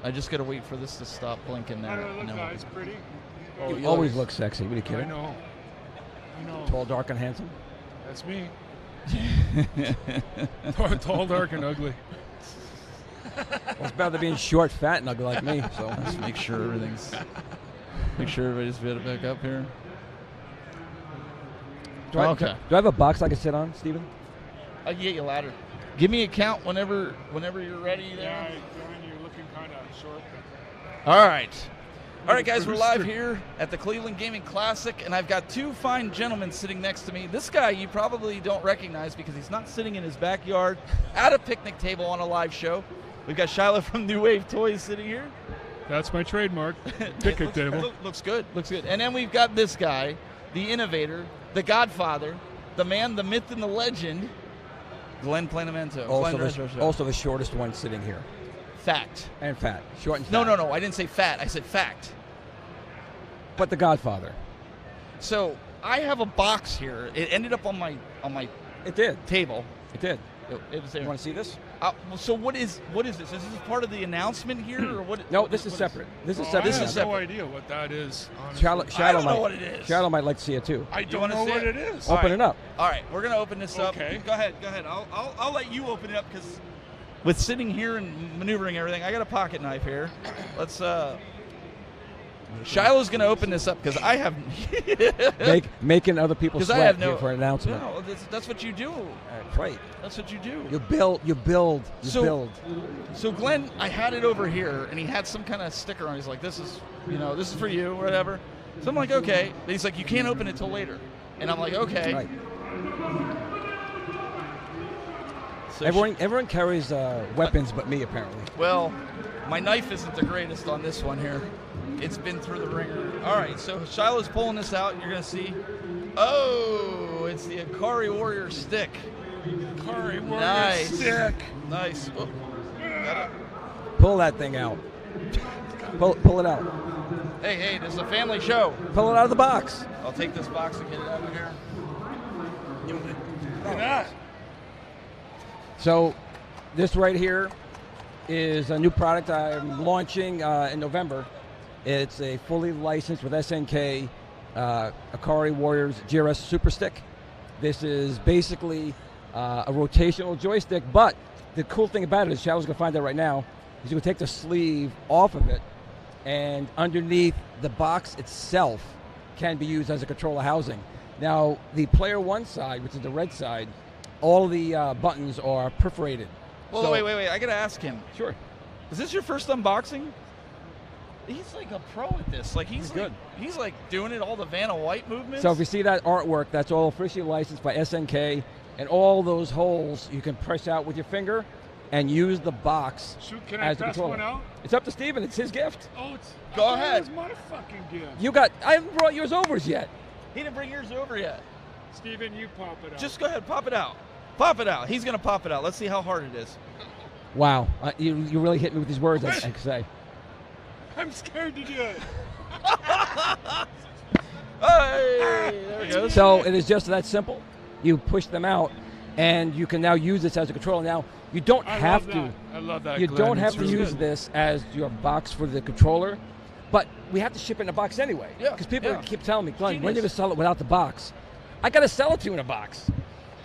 I just gotta wait for this to stop blinking there. I don't look nice, pretty. Oh, You always look sexy. What are you I kidding? know. Tall, dark, and handsome. That's me. Tall, dark, and ugly. Well, it's better than being short, fat, and ugly like me. So Let's make sure everybody's back up here. do I have a box I can sit on, Steven? I can get you a ladder. Give me a count whenever you're ready there. Yeah, John, you're looking kind of short. All right, guys, we're live here at the Cleveland Gaming Classic, and I've got two fine gentlemen sitting next to me. This guy you probably don't recognize because he's not sitting in his backyard at a picnic table on a live show. We've got Shiloh from New Wave Toys sitting here. That's my trademark. Picnic table. Looks good. And then we've got this guy, the innovator, the godfather, the man, the myth, and the legend, Glenn Planamento. Also the shortest one sitting here. Fact. And fat. Short and fat. No. I didn't say fat. I said fact. But the Godfather. So I have a box here. It ended up on my It did. table. It did. It was there. You want to see this? So what is this? Is this part of the announcement here, or what? No, this is separate. This is I separate. have no idea what that is. Shadow I don't know might, what it is. Shadow might like to see it too. I You don't wanna know see what it? it is. Open it up. All right, we're gonna open this up. Okay. Go ahead. I'll let you open it up because with sitting here and maneuvering everything, I got a pocket knife here. Let's. Shiloh's gonna open this up because I have. Making other people Because I sweat have here for an announcement. No, that's what you do. That's right. That's what you do. You build. So Glenn, I had it over here, and he had some kind of sticker on. He's like, "This is for you, or whatever." So I'm like, "Okay." But he's like, "You can't open it till later," and I'm like, "Okay." Right. So Everyone carries weapons but me, apparently. well, my knife isn't the greatest on this one here. It's been through the ringer. All right, so Shiloh's pulling this out, and you're gonna see. Oh, it's the Akari Warrior stick. Akari Warrior Nice. stick. Nice. Oh, got it. Pull that thing out. Pull it out. Hey, this is a family show. Pull it out of the box. I'll take this box and get it out of here. Look at that. So this right here is a new product I'm launching in November. It's a fully licensed with SNK Akari Warriors GRS Super Stick. This is basically a rotational joystick, but the cool thing about it is, Shadow's going to find out right now, is you can take the sleeve off of it, and underneath the box itself can be used as a controller housing. Now, the player one side, which is the red side, all the buttons are perforated. Well, So- wait. I gotta ask him. Sure. Is this your first unboxing? He's like a pro at this. Like he's good. He's like doing it all the Vanna White movements. So if you see that artwork, that's all officially licensed by SNK, and all those holes you can press out with your finger and use the box Shoot, can I as the press controller. one out? It's up to Steven. It's his gift. Oh, it's. Go I thought ahead. It was my fucking gift. I haven't brought yours over yet. he didn't bring yours over yet. Steven, you pop it out. Just go ahead, pop it out. Pop it out. He's gonna pop it out. Let's see how hard it is. Wow, you really hit me with these words, I can say. I'm scared to do it. Hey, there we go. So it is just that simple. You push them out, and you can now use this as a controller. Now, you don't have to. I love that. You Glenn. don't have It's to really use good. this as your box for the controller, but we have to ship it in a box anyway. Yeah, Because people yeah. keep telling me, Glenn, when are you Genius. going to sell it without the box? I got to sell it to you in a box.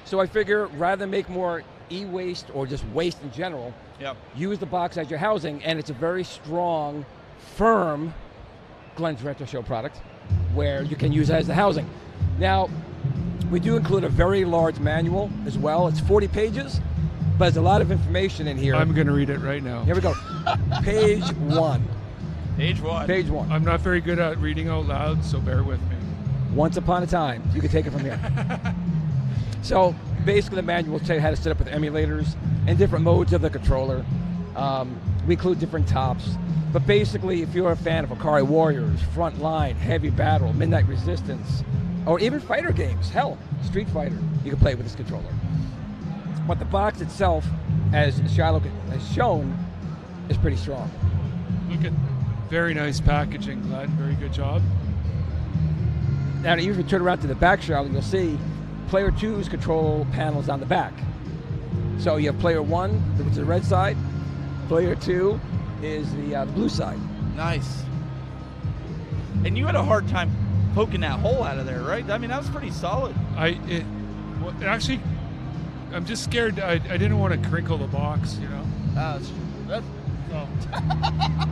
So I figure rather than make more e-waste or just waste in general, Yep. use the box as your housing, and it's a very strong, firm Glenn's Retro Show product where you can use it as the housing. Now, we do include a very large manual as well. It's 40 pages, but there's a lot of information in here. I'm going to read it right now. Here we go. Page 1. Page one. Page 1. I'm not very good at reading out loud, so bear with me. Once upon a time. You can take it from here. So basically the manual will tell you how to set up with emulators and different modes of the controller. We include different tops. But basically, if you're a fan of Akari Warriors, Frontline, Heavy Battle, Midnight Resistance, or even fighter games, hell, Street Fighter, you can play with this controller. But the box itself, as Shiloh has shown, is pretty strong. Look at very nice packaging, Glenn. Very good job. Now, if you turn around to the back, Shiloh, you'll see player 2's control panels on the back. So you have player 1, which is the red side, player 2, is the blue side. Nice. And you had a hard time poking that hole out of there, right? I mean, that was pretty solid. Actually, I'm just scared. I didn't want to crinkle the box, you know. That's So,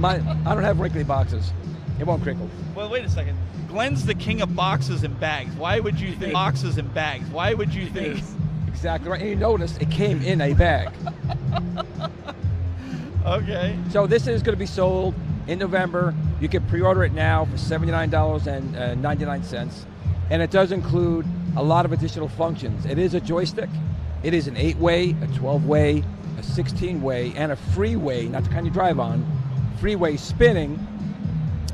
I don't have wrinkly boxes. It won't crinkle. well, wait a second. Glenn's the king of boxes and bags. Why would you think boxes and bags? Why would you think? Exactly right. And you notice it came in a bag. Okay. So this is going to be sold in November. You can pre-order it now for $79.99. And it does include a lot of additional functions. It is a joystick. It is an 8-way, a 12-way, a 16-way, and a freeway, not the kind you drive on, freeway spinning,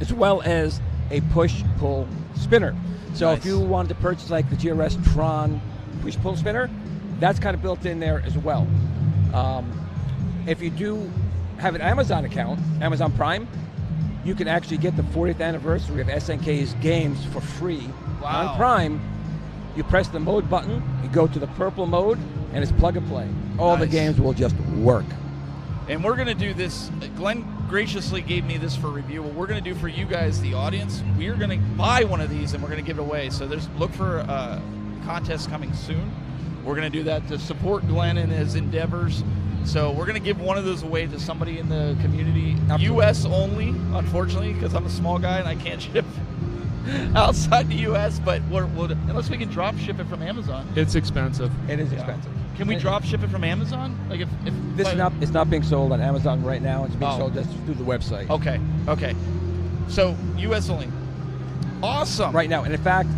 as well as a push-pull spinner. So Nice. if you wanted to purchase like the GRS Tron push-pull spinner, that's kind of built in there as well. If you do have an Amazon account, Amazon Prime, you can actually get the 40th anniversary of SNK's games for free Wow. on Prime. You press the mode button, you go to the purple mode, and it's plug and play. All the Nice. games will just work. And we're going to do this. Glenn graciously gave me this for review. What we're going to do for you guys, the audience, we're going to buy one of these and we're going to give it away. So look for a contest coming soon. We're going to do that to support Glenn in his endeavors. So we're going to give one of those away to somebody in the community. Absolutely. U.S. only, unfortunately, because I'm a small guy and I can't ship outside the U.S. But unless we can drop ship it from Amazon. it's expensive. It is expensive. Can we drop ship it from Amazon? Like if This is it's not being sold on Amazon right now. It's being Oh. sold just through the website. Okay. So U.S. only. Awesome. Right now, and in fact,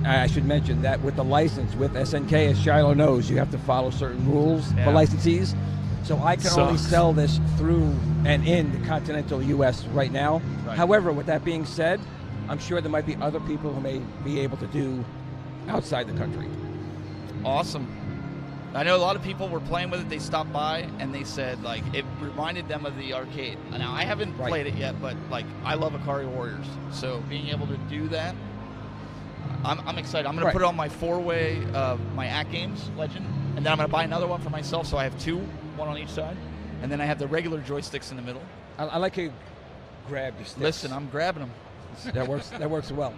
I should mention that with the license, with SNK, as Shiloh knows, you have to follow certain rules Yeah. for licensees. So I can only Sucks. sell this through and in the continental U.S. right now. Right. However, with that being said, I'm sure there might be other people who may be able to do outside the country. Awesome. I know a lot of people were playing with it. They stopped by and they said like it reminded them of the arcade. Now I haven't Right. played it yet, but like I love Akari Warriors, so being able to do that, I'm excited. I'm gonna Right. put it on my 4-way, my Act Games Legend, and then I'm gonna buy another one for myself, so I have 2, one on each side, and then I have the regular joysticks in the middle. I like how you grab your sticks. Listen, I'm grabbing them. That works well.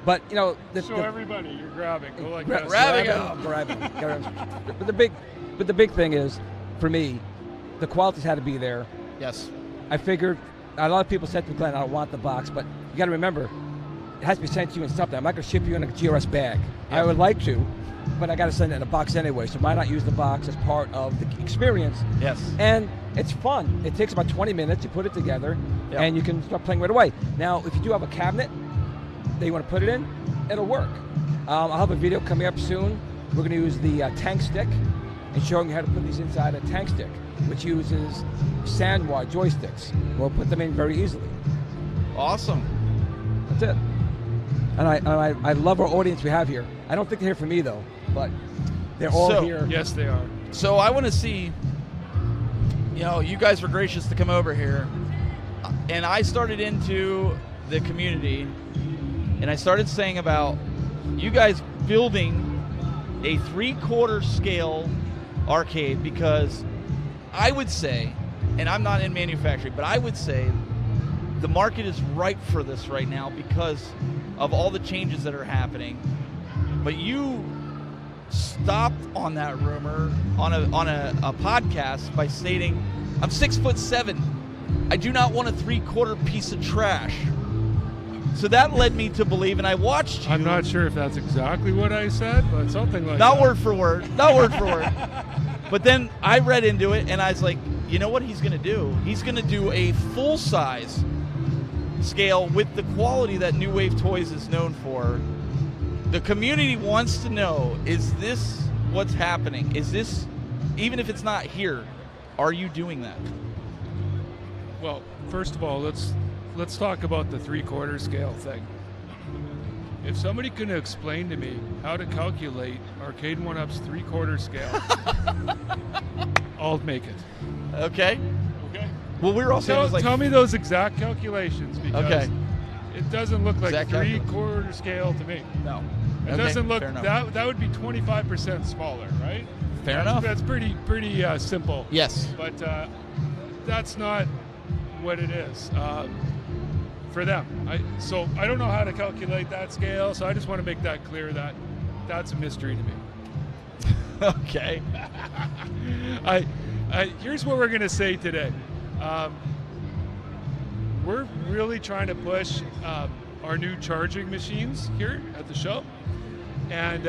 But you know, Show everybody you're grabbing. Go like Gra- this. Grabbing grab it. But the big thing is, for me, the quality's had to be there. Yes. I figured a lot of people said to Glenn, I don't want the box, but you got to remember, it has to be sent to you in something. I'm not going to ship you in a GRS bag. Yeah. I would like to, but I got to send it in a box anyway. So why not use the box as part of the experience? Yes. And it's fun. It takes about 20 minutes. You put it together, Yep. and you can start playing right away. Now, if you do have a cabinet that you want to put it in, it'll work. I'll have a video coming up soon. We're going to use the tank stick and showing you how to put these inside a tank stick, which uses sandwad joysticks. We'll put them in very easily. Awesome. That's it. And I love our audience we have here. I don't think they're here for me though, but they're all So- here. Yes, they are. So I want to see, you guys were gracious to come over here, and I started into the community, and I started saying about you guys building a 3/4 scale arcade, because I would say, and I'm not in manufacturing, but I would say the market is ripe for this right now because of all the changes that are happening. But you stopped on that rumor on a podcast by stating, I'm 6'7". I do not want a 3/4 piece of trash. So that led me to believe, and I watched you. I'm not sure if that's exactly what I said, but something like Not that. word for word. Not word for word. But then I read into it, and I was like, you know what he's going to do? He's going to do a full-size scale with the quality that New Wave Toys is known for. The community wants to know, is this what's happening? Is this, even if it's not here, are you doing that? Well, first of all, let's talk about the 3/4 scale thing. If somebody can explain to me how to calculate Arcade 1-Up's 3/4 scale, I'll make it. Okay. Okay. Well, we're also Tell me those exact calculations, because Okay. it doesn't look like Exact 3/4 scale to me. No. It Okay, doesn't look fair enough. that would be 25% smaller, right? Fair enough. That's pretty simple. Yes. But that's not what it is for them. So I don't know how to calculate that scale, so I just want to make that clear that that's a mystery to me. Okay. Here's what we're going to say today. We're really trying to push our new charging machines here at the show. And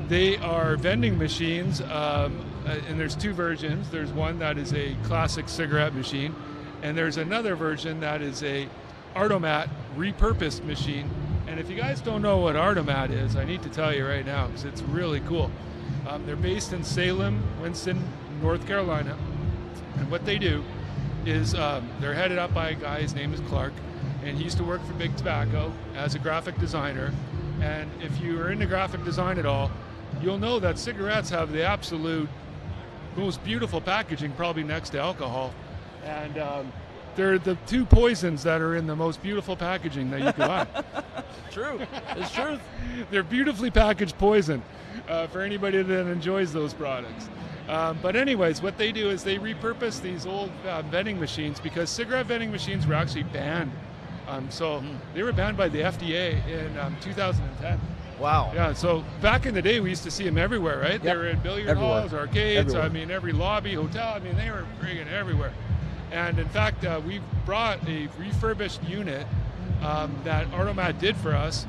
they are vending machines, and there's two versions. There's one that is a classic cigarette machine, and there's another version that is a Artomat repurposed machine. And if you guys don't know what Artomat is, I need to tell you right now because it's really cool. They're based in Salem, Winston, North Carolina, and what they do is they're headed up by a guy, his name is Clark, and he used to work for Big Tobacco as a graphic designer. And if you are into graphic design at all, you'll know that cigarettes have the absolute most beautiful packaging, probably next to alcohol. And they're the two poisons that are in the most beautiful packaging that you can buy. True. It's truth. They're beautifully packaged poison for anybody that enjoys those products. But anyways, what they do is they repurpose these old vending machines because cigarette vending machines were actually banned. They were banned by the FDA in 2010. Wow. Yeah, so back in the day, we used to see them everywhere, right? Yep. They were in billiard Everywhere. halls, arcades, Everywhere. I mean, every lobby, hotel, I mean, they were friggin' everywhere. And in fact, we brought a refurbished unit that Artomat did for us.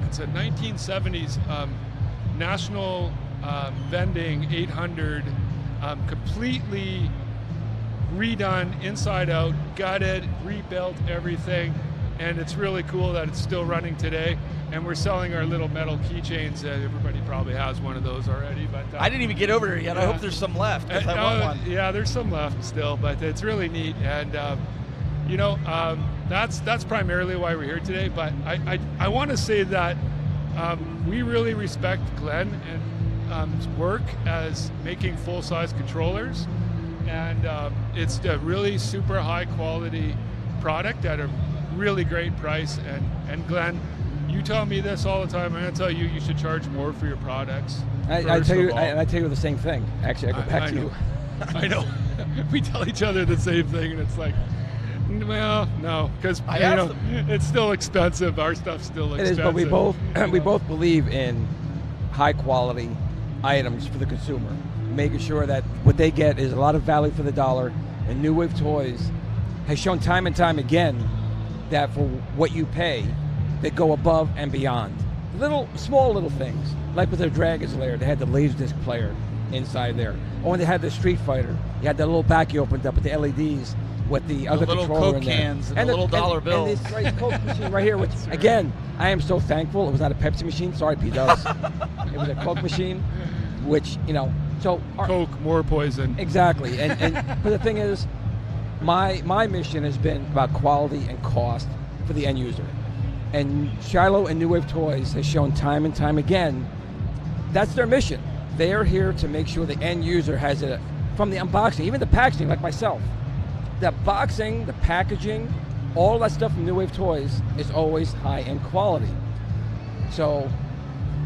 It's a 1970s National Vending 800, completely redone inside out, gutted, rebuilt everything, and it's really cool that it's still running today. And we're selling our little metal keychains. Everybody probably has one of those already, but I didn't even get over there yet. Yeah. I hope there's some left, 'cause I want one. Yeah, there's some left still, but it's really neat. And that's primarily why we're here today. But I want to say that we really respect Glenn and his work as making full-size controllers, and it's a really super high-quality product at a really great price. And Glenn, you tell me this all the time. I'm going to tell you, you should charge more for your products. I tell you the same thing. Actually, I go back to know. you. I know. We tell each other the same thing, and it's like, well, no, because it's still expensive. Our stuff's still It expensive. is, but we both believe in high quality items for the consumer, making sure that what they get is a lot of value for the dollar. And New Wave Toys has shown time and time again that for what you pay, they go above and beyond. Small little things, like with their Dragon's Lair, they had the Laserdisc player inside there. Or when they had the Street Fighter, you had that little back you opened up with the LEDs with the other little controller Coke in there. cans and the little dollar bills. And this Coke machine right here, which again, I am so thankful it was not a Pepsi machine. Sorry, P-Dubs. It was a Coke machine, which, Coke, more poison. Exactly. But the thing is, my mission has been about quality and cost for the end user. And Shiloh and New Wave Toys has shown time and time again that's their mission. They are here to make sure the end user has it from the unboxing, even the packaging, like myself. The boxing, the packaging, all that stuff from New Wave Toys is always high-end quality. So,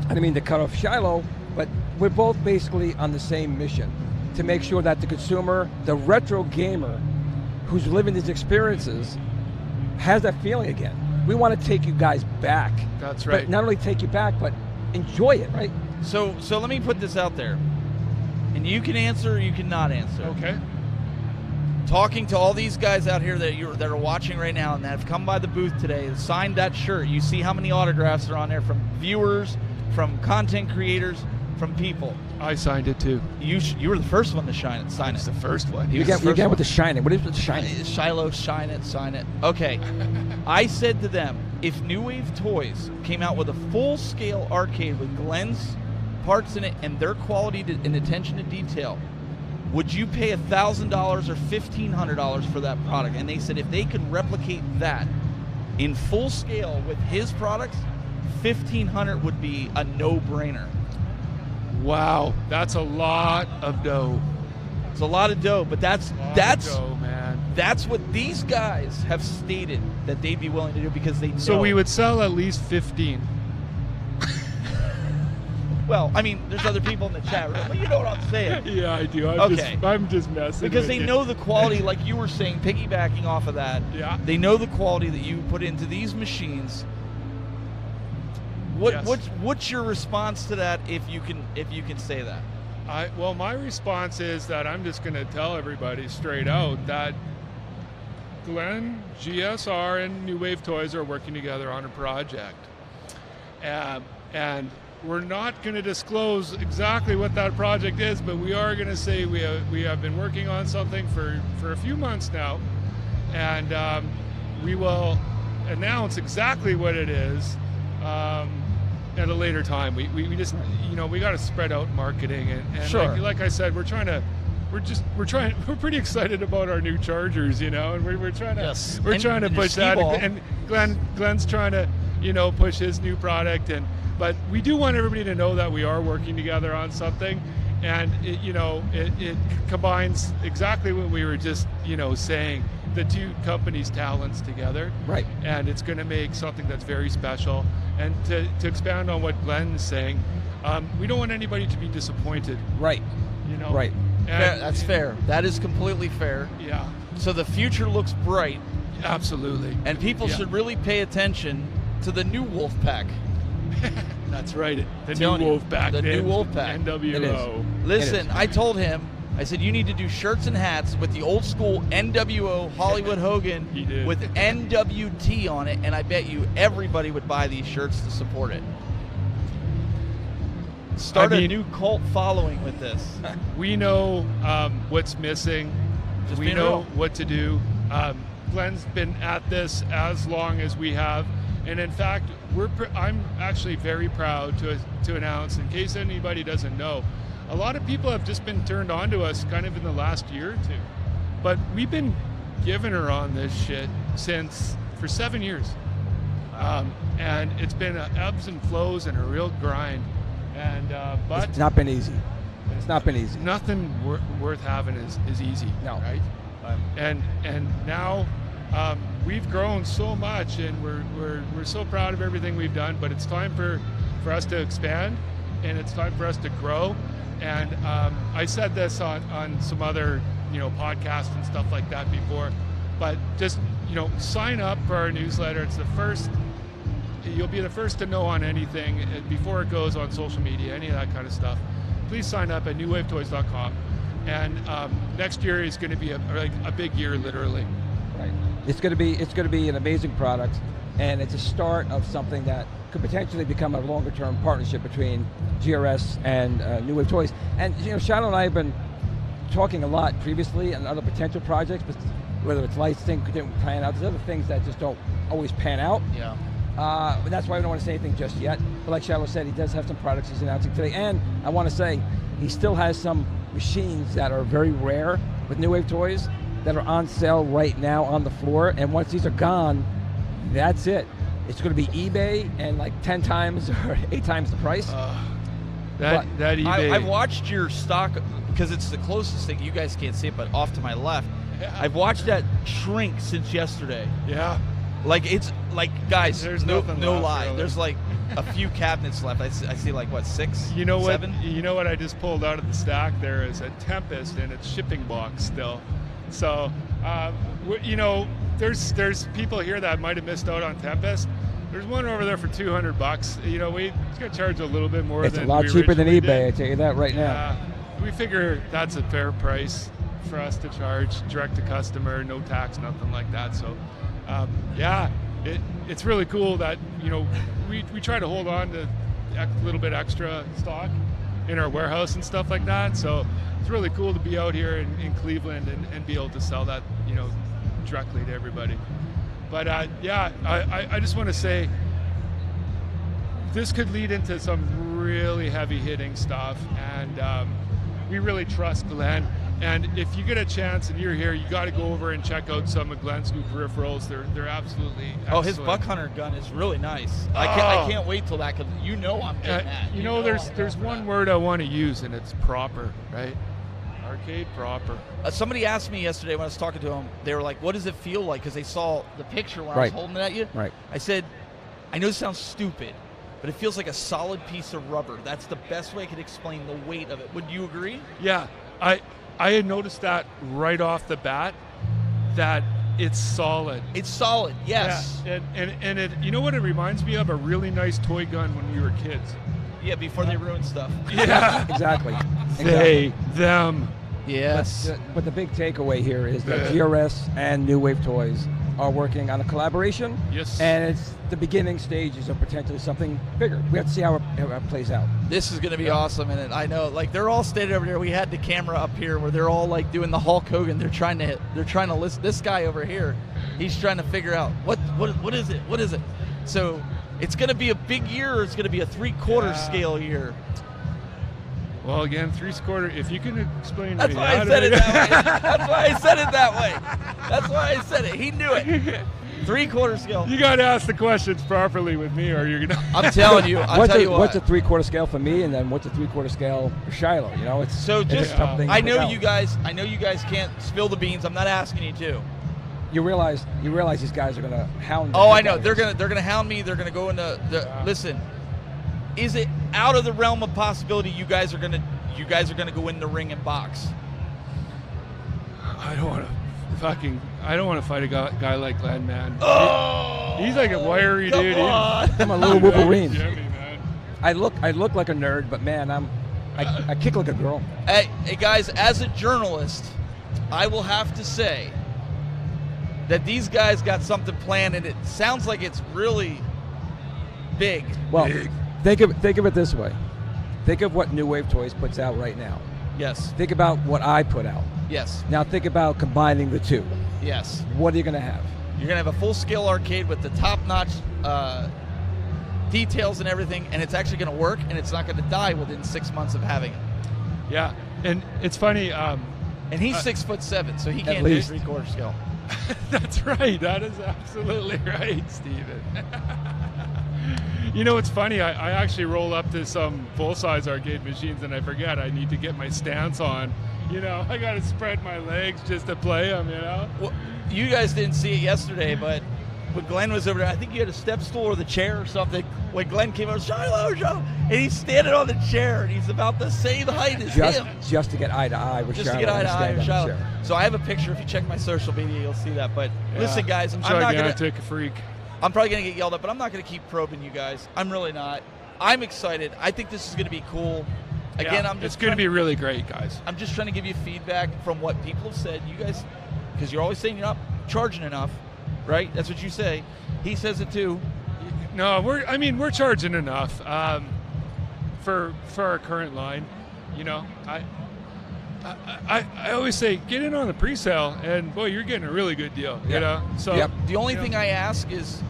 I didn't mean to cut off Shiloh, but we're both basically on the same mission to make sure that the consumer, the retro gamer who's living these experiences, has that feeling again. We want to take you guys back. That's right. But not only take you back, but enjoy it, right? So let me put this out there, and you can answer or you cannot answer. Okay. Talking to all these guys out here that are watching right now and that have come by the booth today, signed that shirt. You see how many autographs are on there from viewers, from content creators, from people. I signed it too. You were the first one to sign it. It's the first one. You get with the shining. What is with the shining? Shiloh, sign it. Okay. I said to them, if New Wave Toys came out with a full-scale arcade with Glenn's parts in it and their quality and attention to detail, would you pay $1,000 or $1,500 for that product? And they said if they could replicate that in full scale with his products, $1,500 would be a no-brainer. Wow, that's a lot of dough. It's a lot of dough, but that's dough, man. That's what these guys have stated that they'd be willing to do because they know. So we would sell at least 15. Well, I mean, there's other people in the chat room, but you know what I'm saying. Yeah, I do. Okay. I'm just messing Because with they you. know the quality, like you were saying, piggybacking off of that. Yeah. They know the quality that you put into these machines. Yes. What's your response to that, if you can say that? Well, my response is that I'm just going to tell everybody straight out that Glenn, GSR, and New Wave Toys are working together on a project. And we're not going to disclose exactly what that project is, but we are going to say we have been working on something for a few months now, and we will announce exactly what it is at a later time. We just, we got to spread out marketing, and Sure. like I said, we're pretty excited about our new chargers, and we're trying to Yes. we're And trying to your push that, skee-ball. and Glenn's trying to push his new product, but we do want everybody to know that we are working together on something, and it combines exactly what we were just saying, the two companies' talents together, Right. and it's going to make something that's very special. And to expand on what Glenn is saying, we don't want anybody to be disappointed. Right. Right. That's fair. That is completely fair. Yeah, So the future looks bright, absolutely. and people Yeah. should really pay attention to the new wolf pack. That's right. The Telling new you, wolf pack. the new wolf pack. NWO. Listen, I told him, I said, you need to do shirts and hats with the old school NWO Hollywood Hogan He did. with NWT on it, and I bet you everybody would buy these shirts to support it. Start a new cult following with this. We know what's missing. Just We being know real. what to do. Glenn's been at this as long as we have, and in fact, I'm actually very proud to announce, in case anybody doesn't know, a lot of people have just been turned on to us kind of in the last year or two, but we've been giving her on this shit for 7 years, and it's been ebbs and flows and a real grind, and but It's not been easy. It's not been easy. nothing worth having is easy. No. Right? And now we've grown so much, and we're so proud of everything we've done. But it's time for us to expand, and it's time for us to grow. And I said this on some other podcasts and stuff like that before. But just sign up for our newsletter. It's the first. You'll be the first to know on anything before it goes on social media, any of that kind of stuff. Please sign up at newwavetoys.com. And next year is going to be a big year, literally. Right. It's going to be an amazing product, and it's a start of something that could potentially become a longer-term partnership between GRS and New Wave Toys. And Shadow and I have been talking a lot previously on other potential projects, but whether it's licensing, didn't pan out. There's other things that just don't always pan out. Yeah. But that's why we don't want to say anything just yet. But like Shadow said, he does have some products he's announcing today, and I want to say he still has some machines that are very rare with New Wave Toys that are on sale right now on the floor, and once these are gone, that's it. It's going to be eBay and like 10 times or 8 times the price. That eBay. I've watched your stock, because it's the closest thing. You guys can't see it, but off to my left, I've watched that shrink since yesterday. Yeah. Like, it's like, guys, There's no nothing left, lie. really. There's like a few cabinets left. I see like what, 6? You know what? 7? You know what I just pulled out of the stack there is a Tempest in its shipping box still. So, there's people here that might have missed out on Tempest. There's one over there for $200. We got to charge a little bit more. It's than a lot we cheaper than originally eBay, did. I tell you that right now. Yeah, we figure that's a fair price for us to charge direct to customer, no tax, nothing like that. So, it's really cool that we try to hold on to a little bit extra stock in our warehouse and stuff like that. So it's really cool to be out here in Cleveland and be able to sell that directly to everybody. But I just want to say this could lead into some really heavy hitting stuff, and we really trust Glenn. And if you get a chance and you're here, you got to go over and check out some of Glenn's new peripherals. They're absolutely excellent. Oh, his buck hunter gun is really nice. I can't wait till that, because I'm getting that. There's one word I want to use, and it's proper, right? Arcade proper. Somebody asked me yesterday when I was talking to them, they were like, what does it feel like? Because they saw the picture when I was Right. holding it at you. Right. I said, I know this sounds stupid, but it feels like a solid piece of rubber. That's the best way I could explain the weight of it. Would you agree? Yeah, I had noticed that right off the bat, that it's solid. It's solid, yes. Yeah. And it, you know what it reminds me of? A really nice toy gun when we were kids. Yeah, before they ruin stuff. Yeah. Exactly. They, them. Yes. But the big takeaway here is that GRS and New Wave Toys are working on a collaboration. Yes. And it's the beginning stages of potentially something bigger. We have to see how it plays out. This is going to be awesome, and I know, like, they're all standing over there. We had the camera up here where they're all like doing the Hulk Hogan. They're trying to list this guy over here. He's trying to figure out what is it? What is it? So it's going to be a big year, or it's going to be a 3/4 scale year. Well, again, 3/4. If you can explain. That's why I said it that way. That's why I said it that way. That's why I said it. He knew it. 3/4 scale. You got to ask the questions properly with me, or you're gonna. I'm telling you. What's a 3/4 scale for me, and then what's a 3/4 scale for Shiloh? You know, it's so it's just. something I to know pick you guys. I know you guys can't spill the beans. I'm not asking you to. You realize these guys are gonna hound. Oh, I know. They're gonna hound me. They're gonna go into the. Listen. Is it out of the realm of possibility you guys are gonna go in the ring and box? I don't want to fight a guy like Glenn, man. Oh, he's like a wiry come dude. on. I'm a little Wolverine. Jimmy, man. I look like a nerd, but man, I kick like a girl. Hey, guys, as a journalist, I will have to say that these guys got something planned, and it sounds like it's really big. Well, think of it this way. Think of what New Wave Toys puts out right now. Yes. Think about what I put out. Yes. Now think about combining the two. Yes. What are you going to have? You're going to have a full-scale arcade with the top-notch details and everything, and it's actually going to work, and it's not going to die within 6 months of having it. Yeah, and it's funny. And he's 6'7", so he can't do least. 3/4 scale. That's right. That is absolutely right, Steven. You know, it's funny. I actually roll up to some full-size arcade machines, and I forget I need to get my stance on. You know, I got to spread my legs just to play them, you know? Well, you guys didn't see it yesterday, but when Glenn was over there, I think you had a step stool or the chair or something. When Glenn came over, Shiloh, and he's standing on the chair, and he's about the same height as him. Just to get eye to eye with Just Shiloh. to get eye to eye with Shiloh. Chair. So I have a picture. If you check my social media, you'll see that. But listen, guys, I'm not going to take a freak. I'm probably going to get yelled at, but I'm not going to keep probing you guys. I'm really not. I'm excited. I think this is going to be cool. Again, it's going to be really great, guys. I'm just trying to give you feedback from what people have said. You guys, because you're always saying you're not charging enough, right? That's what you say. He says it too. No, we're charging enough for our current line. You know, I always say get in on the pre-sale, and boy, you're getting a really good deal. You know, so the only thing I ask is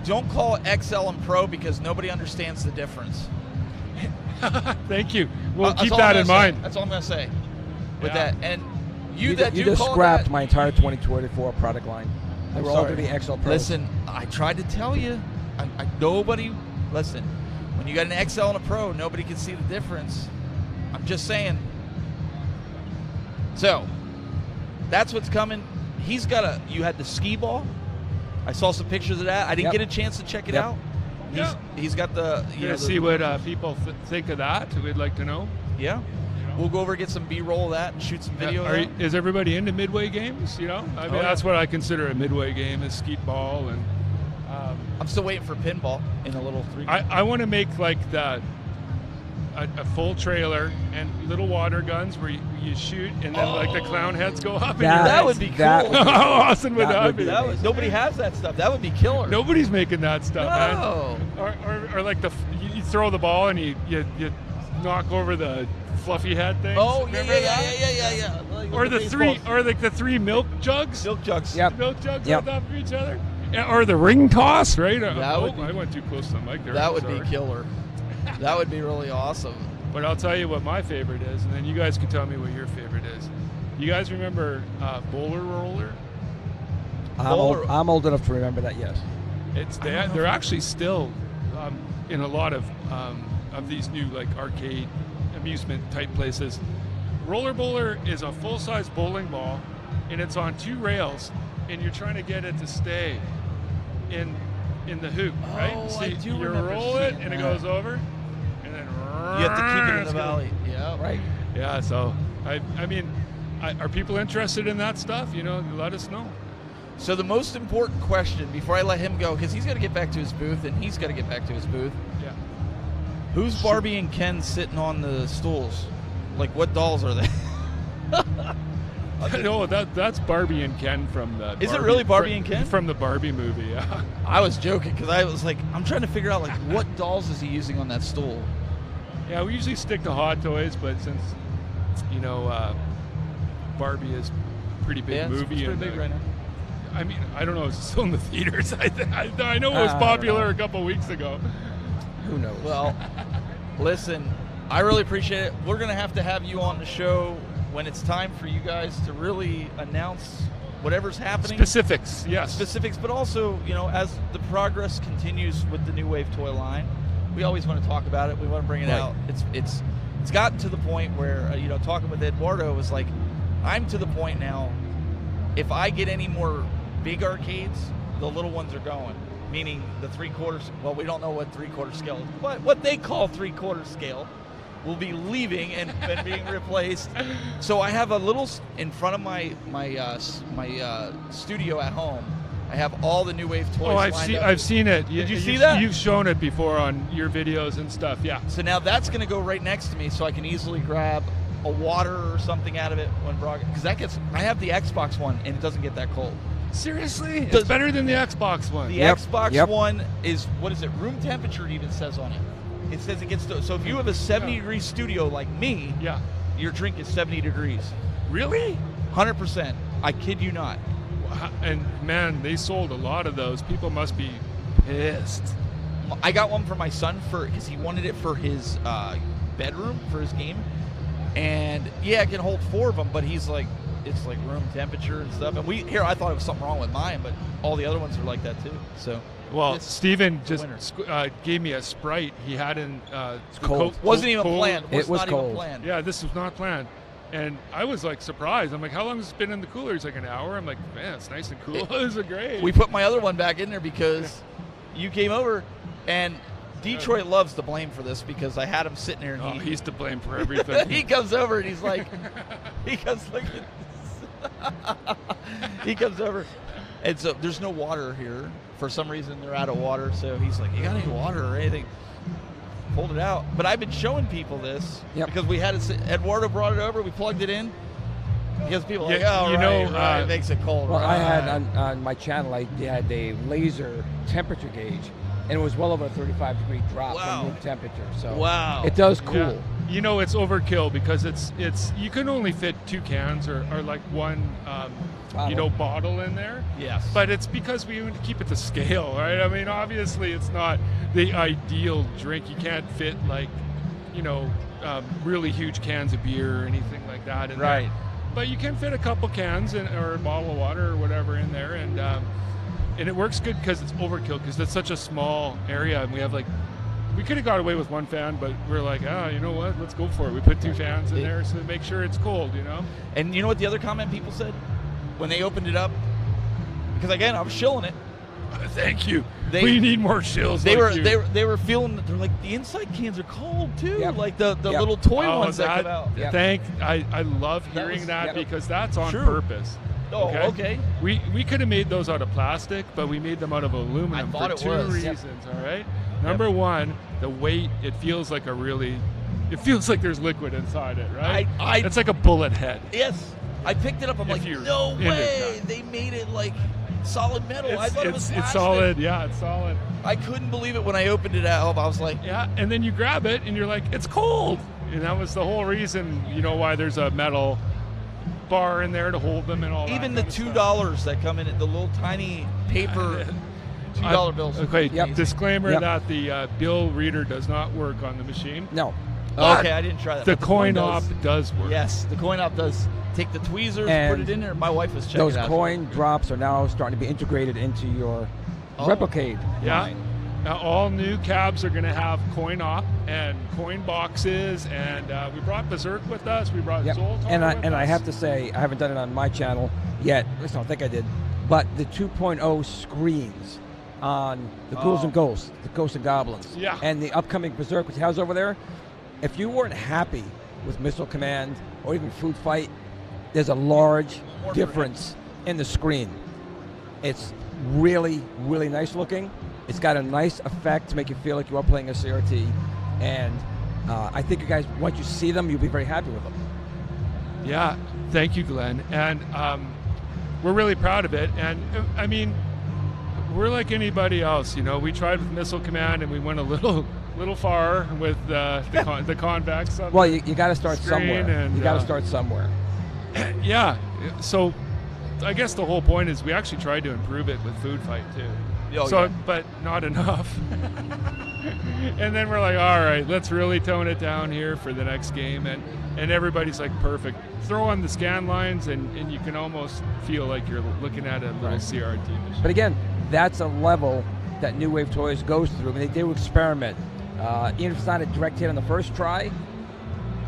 don't call it XL and Pro because nobody understands the difference. Thank you. We'll That's keep all that I'm in gonna mind. say. That's all I'm going to say with Yeah. that. And You that do just call scrapped that, my entire 2024 product line. They I'm were all sorry. going to be XL Pros. Listen, I tried to tell you. Nobody, listen, when you got an XL and a Pro, nobody can see the difference. I'm just saying. So, that's what's coming. You had the skee ball. I saw some pictures of that. I didn't get a chance to check it out. He's got the, see what people think of that. We'd like to know. Yeah. We'll go over and get some B-roll of that and shoot some video of that. Is everybody into midway games? You know, I mean, that's what I consider a midway game: is skeet ball, and I'm still waiting for pinball in a little 3. I want to make like a full trailer and little water guns where you shoot, and then like the clown heads go up. That would be cool. How awesome would that be? Nobody has that stuff. That would be killer. Nobody's making that stuff, No. man. Or like you throw the ball and you knock over the fluffy head thing. Oh yeah. Like or the three milk jugs. Milk jugs. Yep. Milk jugs Yep. on top of each other. Or the ring toss, right? I went too close to the mic there. That would be killer. That would be really awesome. But I'll tell you what my favorite is, and then you guys can tell me what your favorite is. You guys remember Bowler Roller? I'm old enough to remember that. Yes. They're actually still in a lot of these new like arcade amusement type places. Roller Bowler is a full-size bowling ball, and it's on 2 rails, and you're trying to get it to stay in in the hoop, right? Oh, See, I do you remember roll it seeing and it that. goes over, and then You have to keep it in it's the gonna- valley. Yeah. Right. Yeah, so I mean, are people interested in that stuff? You know, let us know. So the most important question before I let him go, because he's got to get back to his booth and he's got to get back to his booth. Yeah. Who's Barbie and Ken sitting on the stools? Like, what dolls are they? No, that's Barbie and Ken from the. Is it really Barbie and Ken? From the Barbie movie? Yeah. I was joking because I was like, I'm trying to figure out like what dolls is he using on that stool? Yeah, we usually stick to Hot Toys, but since Barbie is a pretty big Yeah, it's movie, pretty and big right now. I mean, I don't know, is it still in the theaters? I know it was I don't popular know. a couple weeks ago. Who knows? Well, listen, I really appreciate it. We're going to have you on the show when it's time for you guys to really announce whatever's happening. Specifics, yes. Specifics, but also, as the progress continues with the New Wave toy line, we always want to talk about it. We want to bring it Right. out. It's gotten to the point where, talking with Eduardo was like, I'm to the point now, if I get any more big arcades, the little ones are going. Meaning the 3/4, well, we don't know what 3/4 scale is, but what they call 3/4 scale will be leaving and being replaced. So I have a little, in front of my studio at home, I have all the New Wave toys Oh, lined up. I've seen it. Did you see that? You've shown it before on your videos and stuff, yeah. So now that's going to go right next to me, so I can easily grab a water or something out of it when because I have the Xbox one and it doesn't get that cold. Seriously? Does- It's better than the Xbox one. The Yep, Xbox yep. one is, what is it? Room temperature it even says on it. It says it gets to, so if you have a 70-degree studio like me, Yeah. your drink is 70 degrees. Really? 100%. I kid you not. And man, they sold a lot of those. People must be pissed. I got one for my son because he wanted it for his bedroom for his game, and yeah, it can hold 4 of them, but he's like, it's like room temperature and stuff. And I thought it was something wrong with mine, but all the other ones are like that too. So Well, it's Steven the just winner. gave me a Sprite he had in cold. Wasn't even cold. planned. It was not cold. even planned. Yeah, this was not planned. And I was like surprised. I'm like, how long has it been in the cooler? He's like, an hour. I'm like, man, it's nice and cool. This is great. We put my other one back in there because you came over, and Detroit loves to blame for this because I had him sitting there and Oh, he's to blame for everything. he comes over and he's like, he goes, look at this. He comes over, and so there's no water here. For some reason, they're out of water. So he's like, you got any water or anything? Pulled it out. But I've been showing people this because we had it. Eduardo brought it over. We plugged it in. Because people are like, Yeah, oh, you know, right, it makes it cold. Well, I had right. on my channel, I had a laser temperature gauge, and it was well over a 35-degree drop Wow. from room temperature. So Wow. it does cool. Yeah. You know, it's overkill because it's you can only fit 2 cans or like one bottle in there. Yes. But it's because we want to keep it to scale, right? I mean, obviously, it's not the ideal drink. You can't fit like, really huge cans of beer or anything like that in Right. there. But you can fit a couple cans or a bottle of water or whatever in there, and it works good because it's overkill because it's such a small area, and we could have got away with 1 fan, but we're like, you know what? Let's go for it. We put 2 fans in there so to make sure it's cold, And you know what the other comment people said when they opened it up? Because again, I was shilling it. Thank you. They- We need more shills. They like were you. they were feeling that they're like the inside cans are cold too, Yep. like the Yep. little toy Oh, ones that come out. Yep. I love That hearing was- that yep. because that's on True. purpose. Oh, okay. We could have made those out of plastic, but we made them out of aluminum I thought for it 2 was. Yep. reasons. All right. Number 1, the weight. It feels like there's liquid inside it, right? It's like a bullet head. Yes, I picked it up. I'm If like, you're no into way! that. They made it like solid metal. I thought it was it's plastic. solid. Yeah, it's solid. I couldn't believe it when I opened it up. I was like, Yeah, and then you grab it and you're like, it's cold. And that was the whole reason, why there's a metal bar in there to hold them and all that. even the kind of stuff. $2 that come in it, the little tiny paper $2 bills. Okay, Yep. disclaimer Yep. that the bill reader does not work on the machine. No. Okay, I didn't try that. The but one coin op does. does work. Yes, the coin op does take the tweezers, And put it in there. My wife was checking Those it out. coin drops are now starting to be integrated into your Oh. Replicade Yeah. line. Now, all new cabs are going to have coin op and coin boxes, and we brought Berserk with us. We brought Yep. Zoltar And with us. I have to say, I haven't done it on my channel yet. At least I don't think I did. But the 2.0 screens on the Ghouls and Ghosts, the Ghosts and Goblins, Yeah. and the upcoming Berserk, which he has over there. If you weren't happy with Missile Command or even Food Fight, there's a large difference in the screen. It's really, really nice looking. It's got a nice effect to make you feel like you are playing a CRT, and I think you guys, once you see them, you'll be very happy with them. Yeah, thank you, Glenn. And we're really proud of it. And I mean, we're like anybody else, you know. We tried with Missile Command, and we went a little far with the convex. Well, you got to start somewhere. And, you got to start somewhere. Yeah. So, I guess the whole point is we actually tried to improve it with Food Fight too. Oh, so, yeah. but not enough. And then we're like, all right, let's really tone it down here for the next game, and everybody's like, perfect. Throw on the scan lines, and you can almost feel like you're looking at a little CRT machine. But again, that's a level that New Wave Toys goes through. I mean, they do experiment. Even if it's not a direct hit on the first try,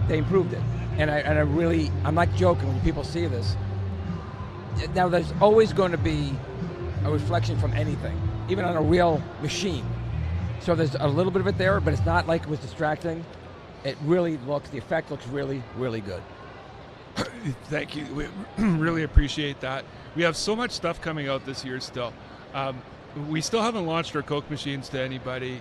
they improved it. And I'm not joking when people see this. Now, there's always going to be a reflection from anything, even on a real machine. So there's a little bit of it there, but it's not like it was distracting. It really looks, the effect looks really, really good. Thank you. We really appreciate that. We have so much stuff coming out this year still. We still haven't launched our Coke machines to anybody.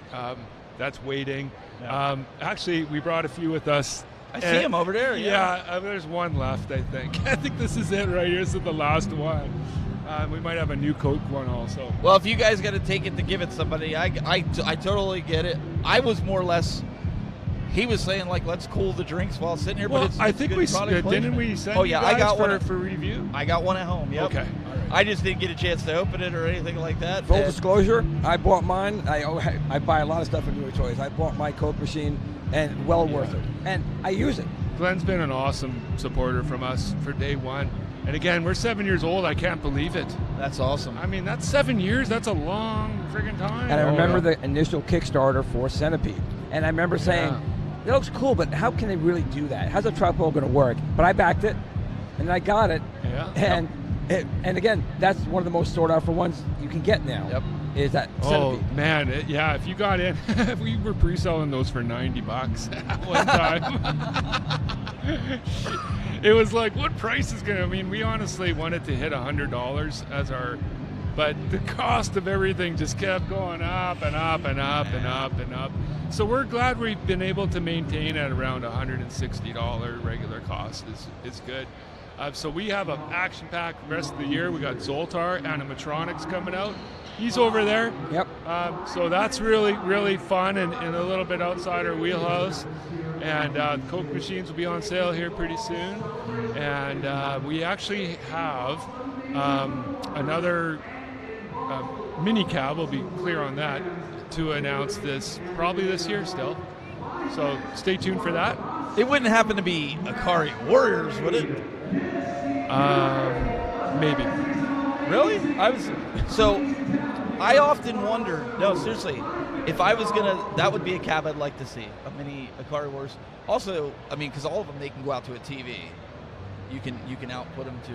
That's waiting. Yeah. Actually, we brought a few with us. I see him over there. Yeah, there's one left, I think. I think this is it right here. This is the last one. We might have a new Coke one also. Well, if you guys got to take it to give it somebody, I totally get it. I was more or less. He was saying like, let's cool the drinks while sitting here. Well, but it's I think good we product didn't placement. we send Oh you yeah, guys I got one for review. I got one at home. Yep. Okay. All right. I just didn't get a chance to open it or anything like that. Full And- disclosure, I bought mine. I buy a lot of stuff in New Wave Toys. I bought my Coke machine, and well worth it. And I use it. Glenn's been an awesome supporter from us for day one. And again, we're 7 years old. I can't believe it. That's awesome. I mean, that's 7 years. That's a long friggin' time. And I remember the initial Kickstarter for Centipede. And I remember saying, it looks cool, but how can they really do that? How's a tripod going to work? But I backed it, and I got it. Yeah. And again, that's one of the most sought after ones you can get now. Yep. Is that Oh Centipede. man, if you got in, we were pre-selling those for $90 at one time. It was like, what price is gonna? I mean, we honestly wanted to hit $100 as our, but the cost of everything just kept going up and up and up and up and up. So we're glad we've been able to maintain at around $160 regular cost is good. So we have an action-packed rest of the year. We got Zoltar animatronics coming out. He's over there. Yep. So that's really, really fun and a little bit outside our wheelhouse. And Coke machines will be on sale here pretty soon. And we actually have another mini cab, we'll be clear on that, to announce this probably this year still. So stay tuned for that. It wouldn't happen to be Akari Warriors, would it? Maybe. Really? I often wonder. No, seriously, if I was gonna, that would be a cab I'd like to see. A mini Akari Warriors. Also, I mean, because all of them they can go out to a TV. You can output them to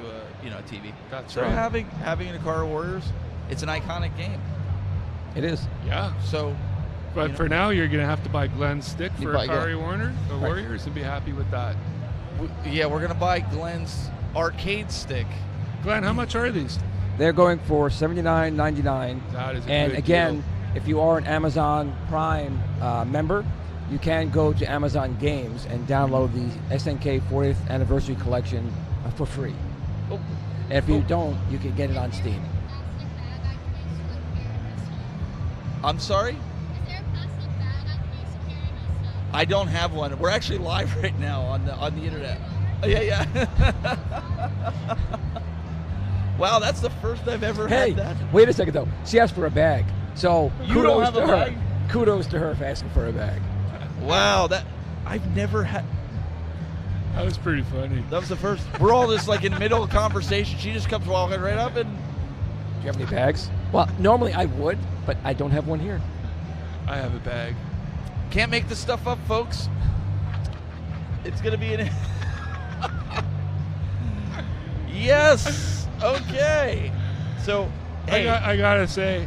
a TV. That's so right. having an Akari Warriors, it's an iconic game. It is. Yeah. So. But for now, you're going to have to buy Glenn's stick for Akari Warriors and be happy with that. We're going to buy Glenn's arcade stick. Glenn, how much are these? They're going for $79.99. That is a And good again, deal. if you are an Amazon Prime member, you can go to Amazon Games and download the SNK 40th Anniversary Collection for free. Oh. And if you don't, you can get it on Steam. I'm sorry? I don't have one. We're actually live right now on the internet. Oh, yeah. Wow, that's the first I've ever had that. Wait a second though. She asked for a bag, so You don't have a bag? Kudos to her for asking for a bag. Wow, I've never had. That was pretty funny. That was the first. We're all just like in the middle of conversation. She just comes walking right up and. Do you have any bags? Well, normally I would, but I don't have one here. I have a bag. Can't make this stuff up, folks. It's gonna be an. Yes. Okay. So, hey. I gotta say,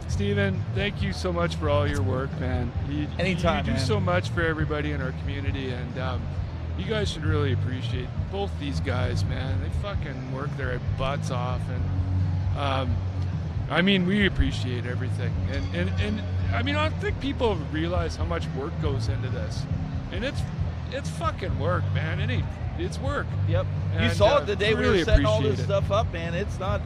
Steven, thank you so much for all your work, man. Anytime, you do man. so much for everybody in our community, and you guys should really appreciate both these guys, man. They fucking work their butts off, and I mean, we appreciate everything. And I mean, I don't think people realize how much work goes into this, and it's fucking work, man. It's work. Yep. You And, saw it the day we really were setting all this appreciate it. stuff up, man. It's not,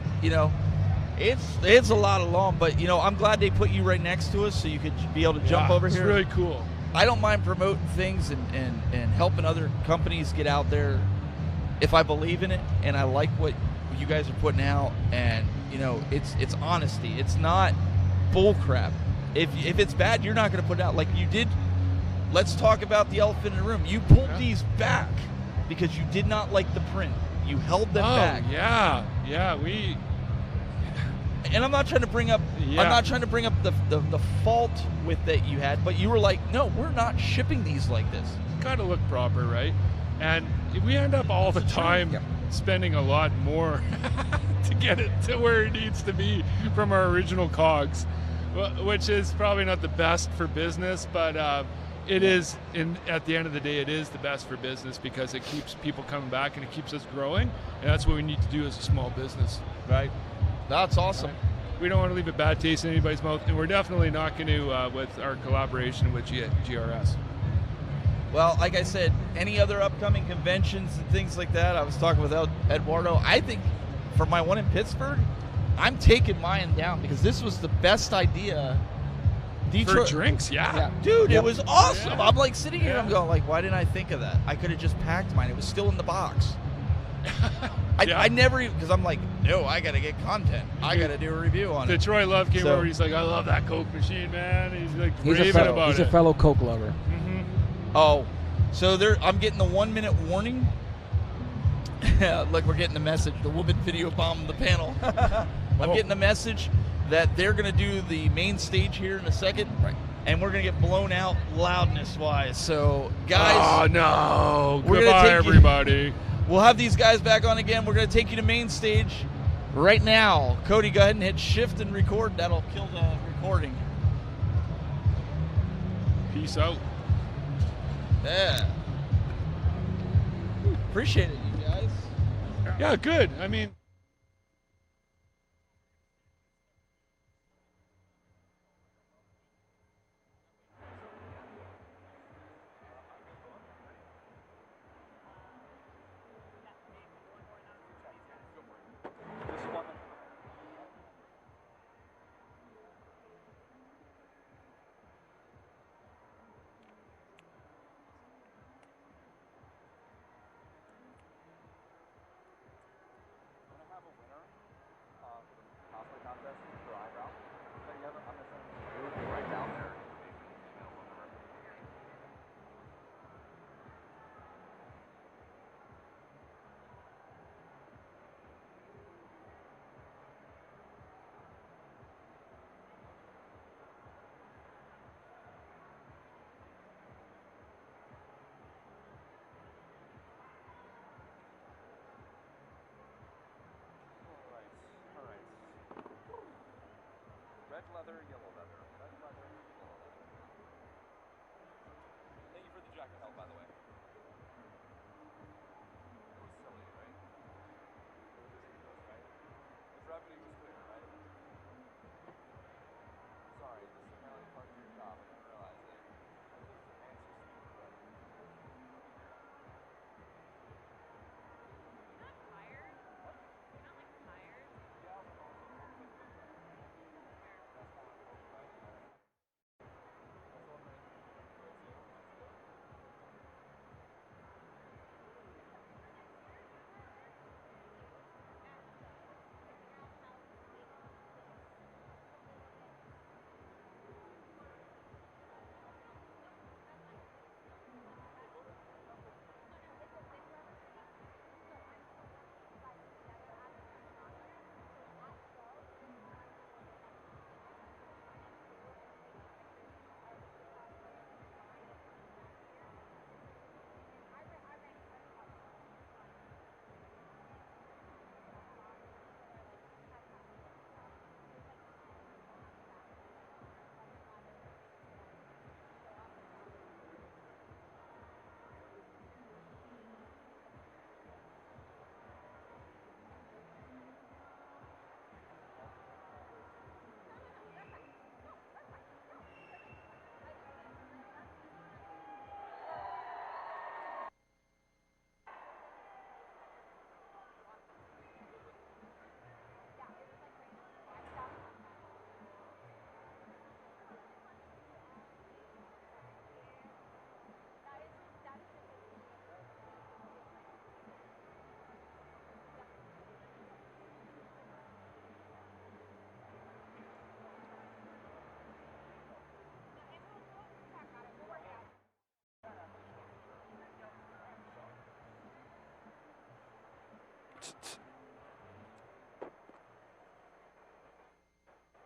it's a lot of long, but I'm glad they put you right next to us so you could be able to jump over it's here. really cool. I don't mind promoting things and helping other companies get out there if I believe in it and I like what you guys are putting out, and it's honesty. It's not bull crap. If it's bad, you're not going to put it out like you did. Let's talk about the elephant in the room. You pulled these back because you did not like the print. You held them back. Yeah, And I'm not trying to bring up the fault with that you had, but you were like, no, we're not shipping these like this. gotta look proper, right? And we end up all the time spending a lot more to get it to where it needs to be from our original cogs, which is probably not the best for business, but it is. At the end of the day, it is the best for business because it keeps people coming back and it keeps us growing, and that's what we need to do as a small business. Right. That's awesome. We don't want to leave a bad taste in anybody's mouth, and we're definitely not going to with our collaboration with GRS. Well, like I said, any other upcoming conventions and things like that, I was talking with Eduardo. I think for my one in Pittsburgh, I'm taking mine down because this was the best idea. For drinks, yeah. Dude, it was awesome. Yeah. I'm like sitting here, I'm going like, why didn't I think of that? I could have just packed mine. It was still in the box. I never even, because I'm like, no, I got to get content. I got to do a review on it. Troy Love came over. He's like, I love that Coke machine, man. He's like raving about he's it. a fellow Coke lover. Mm-hmm. Oh, so I'm getting the 1 minute warning. Look, we're getting the message. The woman video bombed the panel. I'm getting the message that they're going to do the main stage here in a second. Right. And we're going to get blown out loudness-wise. So, guys. Oh, no. We're Goodbye, everybody. We'll have these guys back on again. We're going to take you to main stage right now. Cody, go ahead and hit shift and record. That'll kill the recording. Peace out. Yeah. Appreciate it, you guys. Yeah, good. I mean, have a winner for the cosplay contest for eyebrow. So you have I'm gonna send you right down there. Alright. Red leather, yellow leather. Red leather, yellow leather. Thank you for the jacket help, by the way. It was silly, right? Right? The revenue was clear, right? Sorry, this is apparently part of your job. I didn't realize it.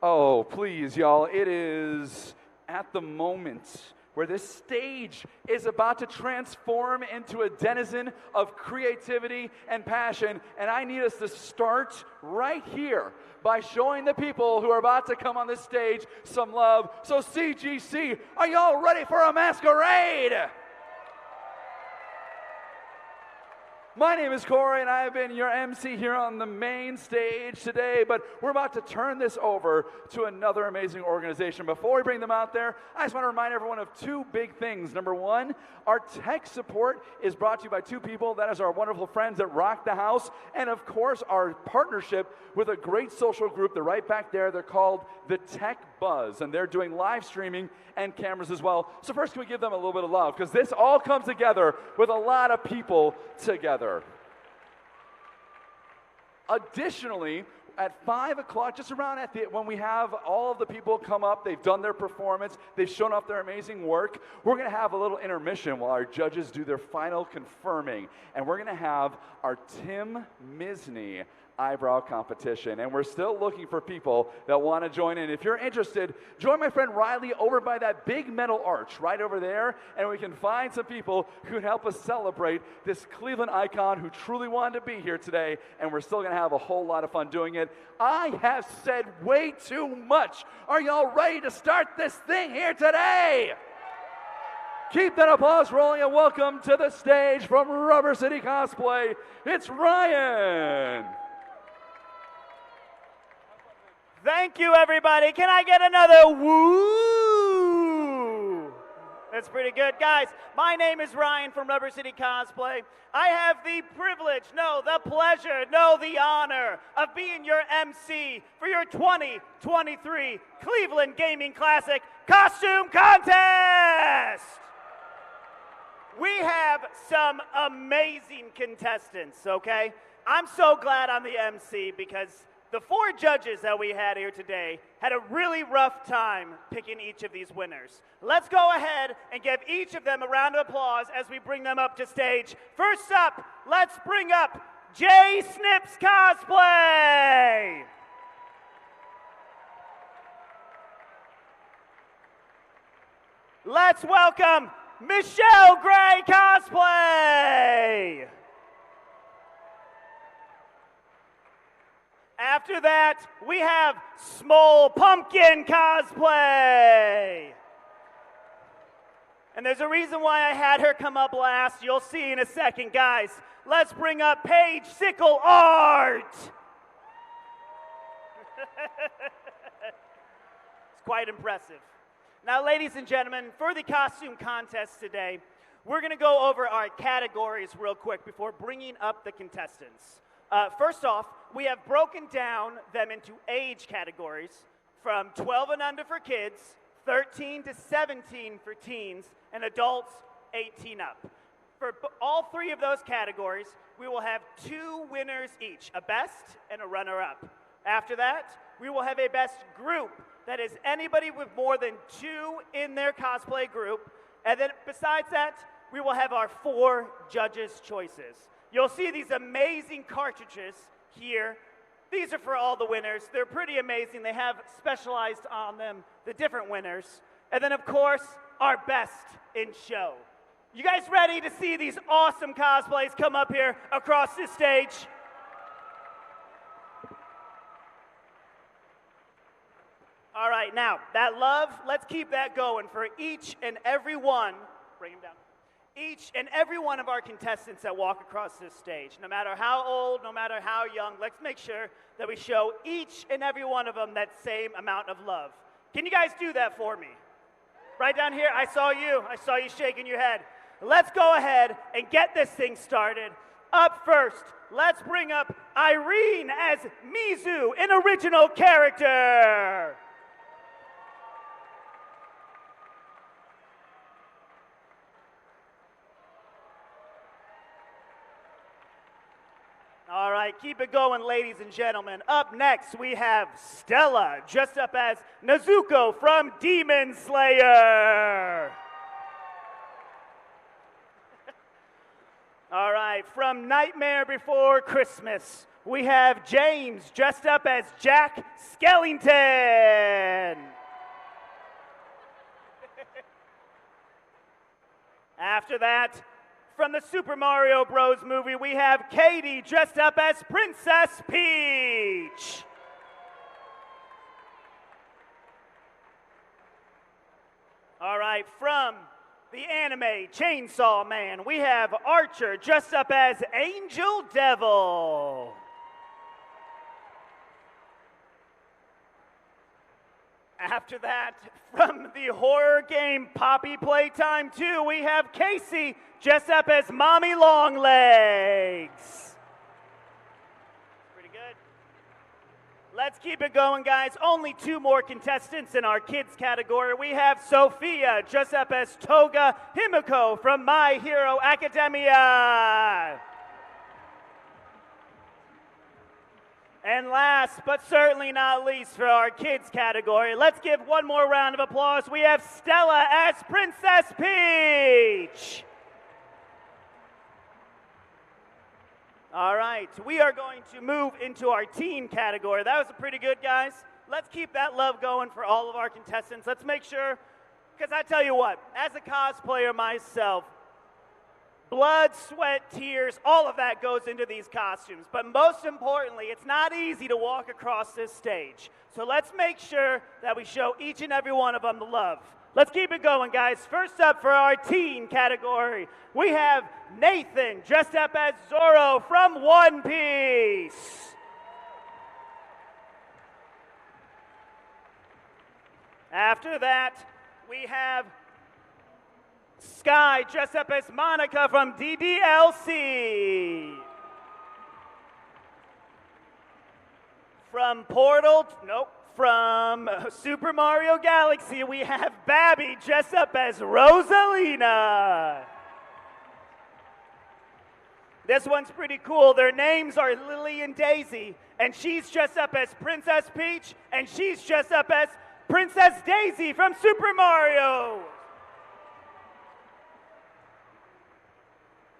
Oh, please, y'all. It is at the moment where this stage is about to transform into a denizen of creativity and passion. And I need us to start right here by showing the people who are about to come on this stage some love. So CGC, are y'all ready for a masquerade? My name is Corey, and I have been your MC here on the main stage today, but we're about to turn this over to another amazing organization. Before we bring them out there, I just want to remind everyone of two big things. Number one, our tech support is brought to you by two people. That is our wonderful friends at Rock the House, and of course, our partnership with a great social group. They're right back there. They're called the Tech Buzz, and they're doing live streaming and cameras as well. So first, can we give them a little bit of love? Because this all comes together with a lot of people together. Additionally, at 5 o'clock, just around when we have all of the people come up, they've done their performance, they've shown off their amazing work, we're going to have a little intermission while our judges do their final confirming. And we're going to have our Tim Misney eyebrow competition, and we're still looking for people that want to join in. If you're interested, join my friend Riley over by that big metal arch right over there, and we can find some people who can help us celebrate this Cleveland icon who truly wanted to be here today, and we're still going to have a whole lot of fun doing it. I have said way too much. Are y'all ready to start this thing here today? Keep that applause rolling, and welcome to the stage from Rubber City Cosplay, it's Ryan. Thank you, everybody. Can I get another woo? That's pretty good. Guys, my name is Ryan from Rubber City Cosplay. I have the privilege, no, the pleasure, no, the honor of being your MC for your 2023 Cleveland Gaming Classic Costume Contest. We have some amazing contestants, okay? I'm so glad I'm the MC because the 4 judges that we had here today had a really rough time picking each of these winners. Let's go ahead and give each of them a round of applause as we bring them up to stage. First up, let's bring up Jay Snips Cosplay. Let's welcome Michelle Gray Cosplay. After that, we have Small Pumpkin Cosplay. And there's a reason why I had her come up last. You'll see in a second, guys. Let's bring up Paige Sickle Art. It's quite impressive. Now, ladies and gentlemen, for the costume contest today, we're going to go over our categories real quick before bringing up the contestants. First off, we have broken down them into age categories from 12 and under for kids, 13 to 17 for teens, and adults 18 up. For all 3 of those categories, we will have 2 winners each, a best and a runner-up. After that, we will have a best group, that is anybody with more than 2 in their cosplay group, and then besides that, we will have our 4 judges' choices. You'll see these amazing cartridges here. These are for all the winners. They're pretty amazing. They have specialized on them the different winners. And then, of course, our best in show. You guys ready to see these awesome cosplays come up here across this stage? All right, now, that love, let's keep that going for each and every one. Bring him down. Each and every one of our contestants that walk across this stage, no matter how old, no matter how young, let's make sure that we show each and every one of them that same amount of love. Can you guys do that for me? Right down here, I saw you shaking your head. Let's go ahead and get this thing started. Up first, let's bring up Irene as Mizu, an original character. All right, keep it going, ladies and gentlemen. Up next, we have Stella, dressed up as Nezuko from Demon Slayer. All right, from Nightmare Before Christmas, we have James dressed up as Jack Skellington. After that, from the Super Mario Bros. Movie, we have Katie dressed up as Princess Peach. All right, from the anime Chainsaw Man, we have Archer dressed up as Angel Devil. After that, from the horror game Poppy Playtime 2, we have Casey dressed up as Mommy Longlegs. Pretty good. Let's keep it going, guys. Only 2 more contestants in our kids category. We have Sophia dressed up as Toga Himiko from My Hero Academia. And last, but certainly not least for our kids category, let's give one more round of applause. We have Stella as Princess Peach. All right, we are going to move into our teen category. That was pretty good, guys. Let's keep that love going for all of our contestants. Let's make sure, because I tell you what, as a cosplayer myself, blood, sweat, tears, all of that goes into these costumes. But most importantly, it's not easy to walk across this stage. So let's make sure that we show each and every one of them the love. Let's keep it going, guys. First up for our teen category, we have Nathan dressed up as Zorro from One Piece. After that, we have Sky dressed up as Monica from DDLC. From from Super Mario Galaxy, we have Babby dressed up as Rosalina. This one's pretty cool. Their names are Lily and Daisy, and she's dressed up as Princess Peach, and she's dressed up as Princess Daisy from Super Mario.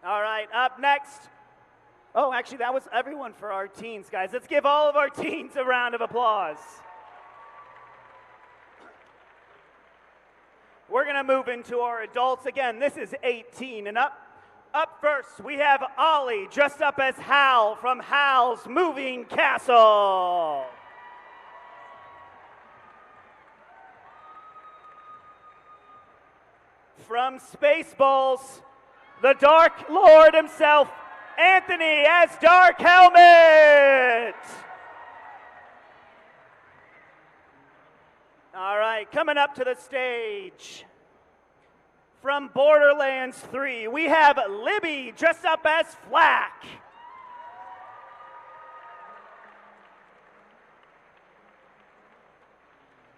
All right, up next. Oh, actually, that was everyone for our teens, guys. Let's give all of our teens a round of applause. We're going to move into our adults. Again, this is 18 and up. Up first, we have Ollie dressed up as Hal from Hal's Moving Castle. From Spaceballs, the Dark Lord himself, Anthony as Dark Helmet. All right, coming up to the stage. From Borderlands 3, we have Libby dressed up as Flack.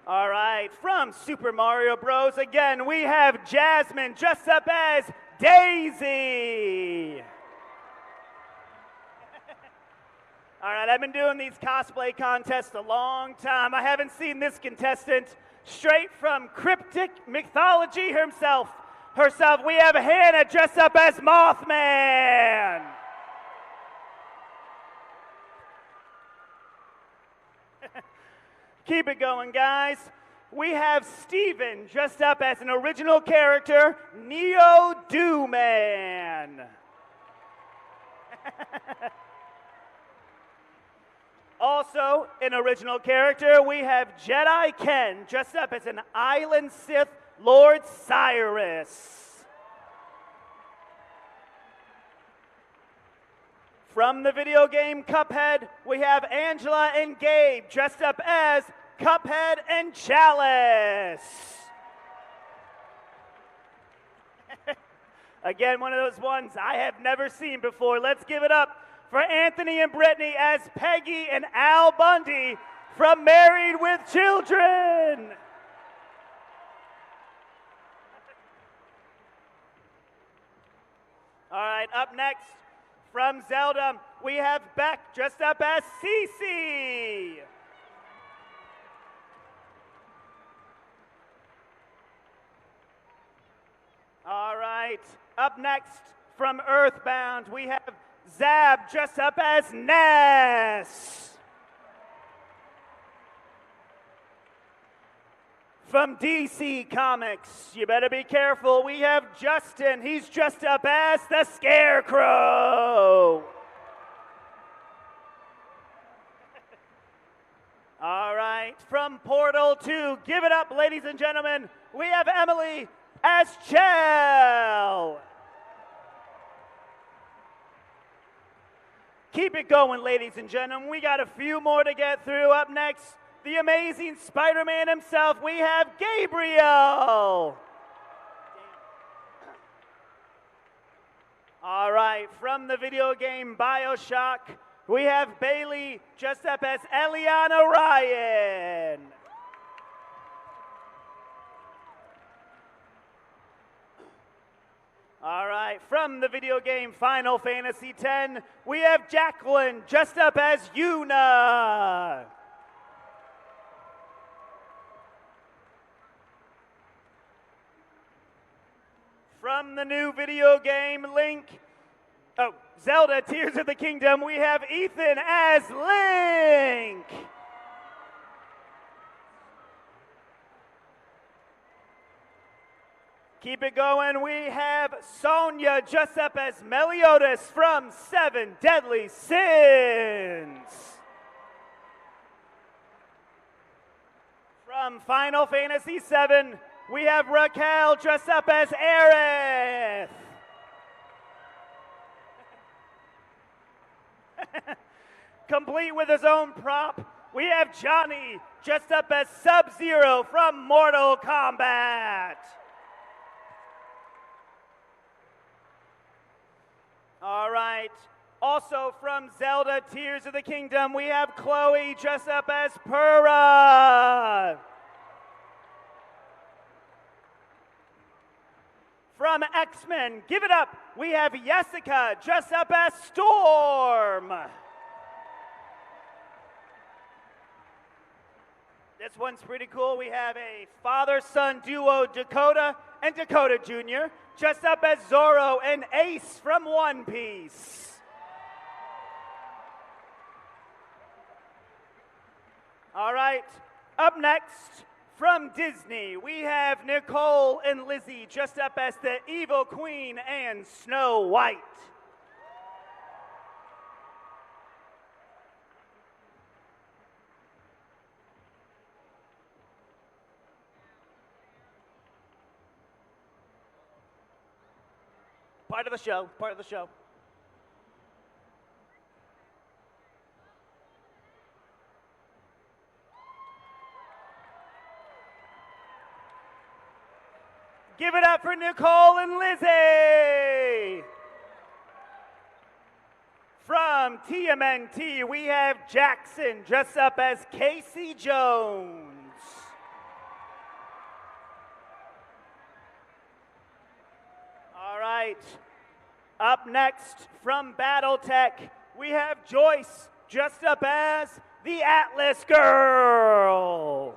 All right, from Super Mario Bros. Again, we have Jasmine dressed up as Daisy. All right, I've been doing these cosplay contests a long time. I haven't seen this contestant straight from cryptic mythology herself. We have Hannah dressed up as Mothman. Keep it going, guys. We have Steven dressed up as an original character, Neo-Do-Man. Also, an original character, we have Jedi Ken dressed up as an Island Sith, Lord Cyrus. From the video game Cuphead, we have Angela and Gabe dressed up as Cuphead and Chalice. Again, one of those ones I have never seen before. Let's give it up for Anthony and Brittany as Peggy and Al Bundy from Married with Children. All right, up next, from Zelda, we have Beck dressed up as Cece. All right, up next, From Earthbound, we have Zab dressed up as Ness. From DC Comics, you better be careful, we have Justin. He's dressed up as the Scarecrow. All right, from Portal 2, give it up, ladies and gentlemen. We have Emily as Chell. Keep it going, ladies and gentlemen. We got a few more to get through. Up next, the amazing Spider-Man himself, we have Gabriel. All right, from the video game BioShock, we have Bailey dressed up as Eliana Ryan. All right, from the video game Final Fantasy X, we have Jacqueline dressed up as Yuna. From the new video game Zelda Tears of the Kingdom, we have Ethan as Link. Keep it going, we have Sonya dressed up as Meliodas from Seven Deadly Sins. From Final Fantasy VII, we have Raquel dressed up as Aerith. Complete with his own prop, we have Johnny dressed up as Sub-Zero from Mortal Kombat. All right, also from Zelda Tears of the Kingdom, we have Chloe dressed up as Purah. From X-Men, give it up, we have Jessica dressed up as Storm. This one's pretty cool. We have a father-son duo, Dakota and Dakota Jr., dressed up as Zorro and Ace from One Piece. All right, up next, from Disney, we have Nicole and Lizzie dressed up as the Evil Queen and Snow White. Part of the show, part of the show. Give it up for Nicole and Lizzie. From TMNT, we have Jackson dressed up as Casey Jones. All right. Up next, from Battletech, we have Joyce dressed up as the Atlas Girl.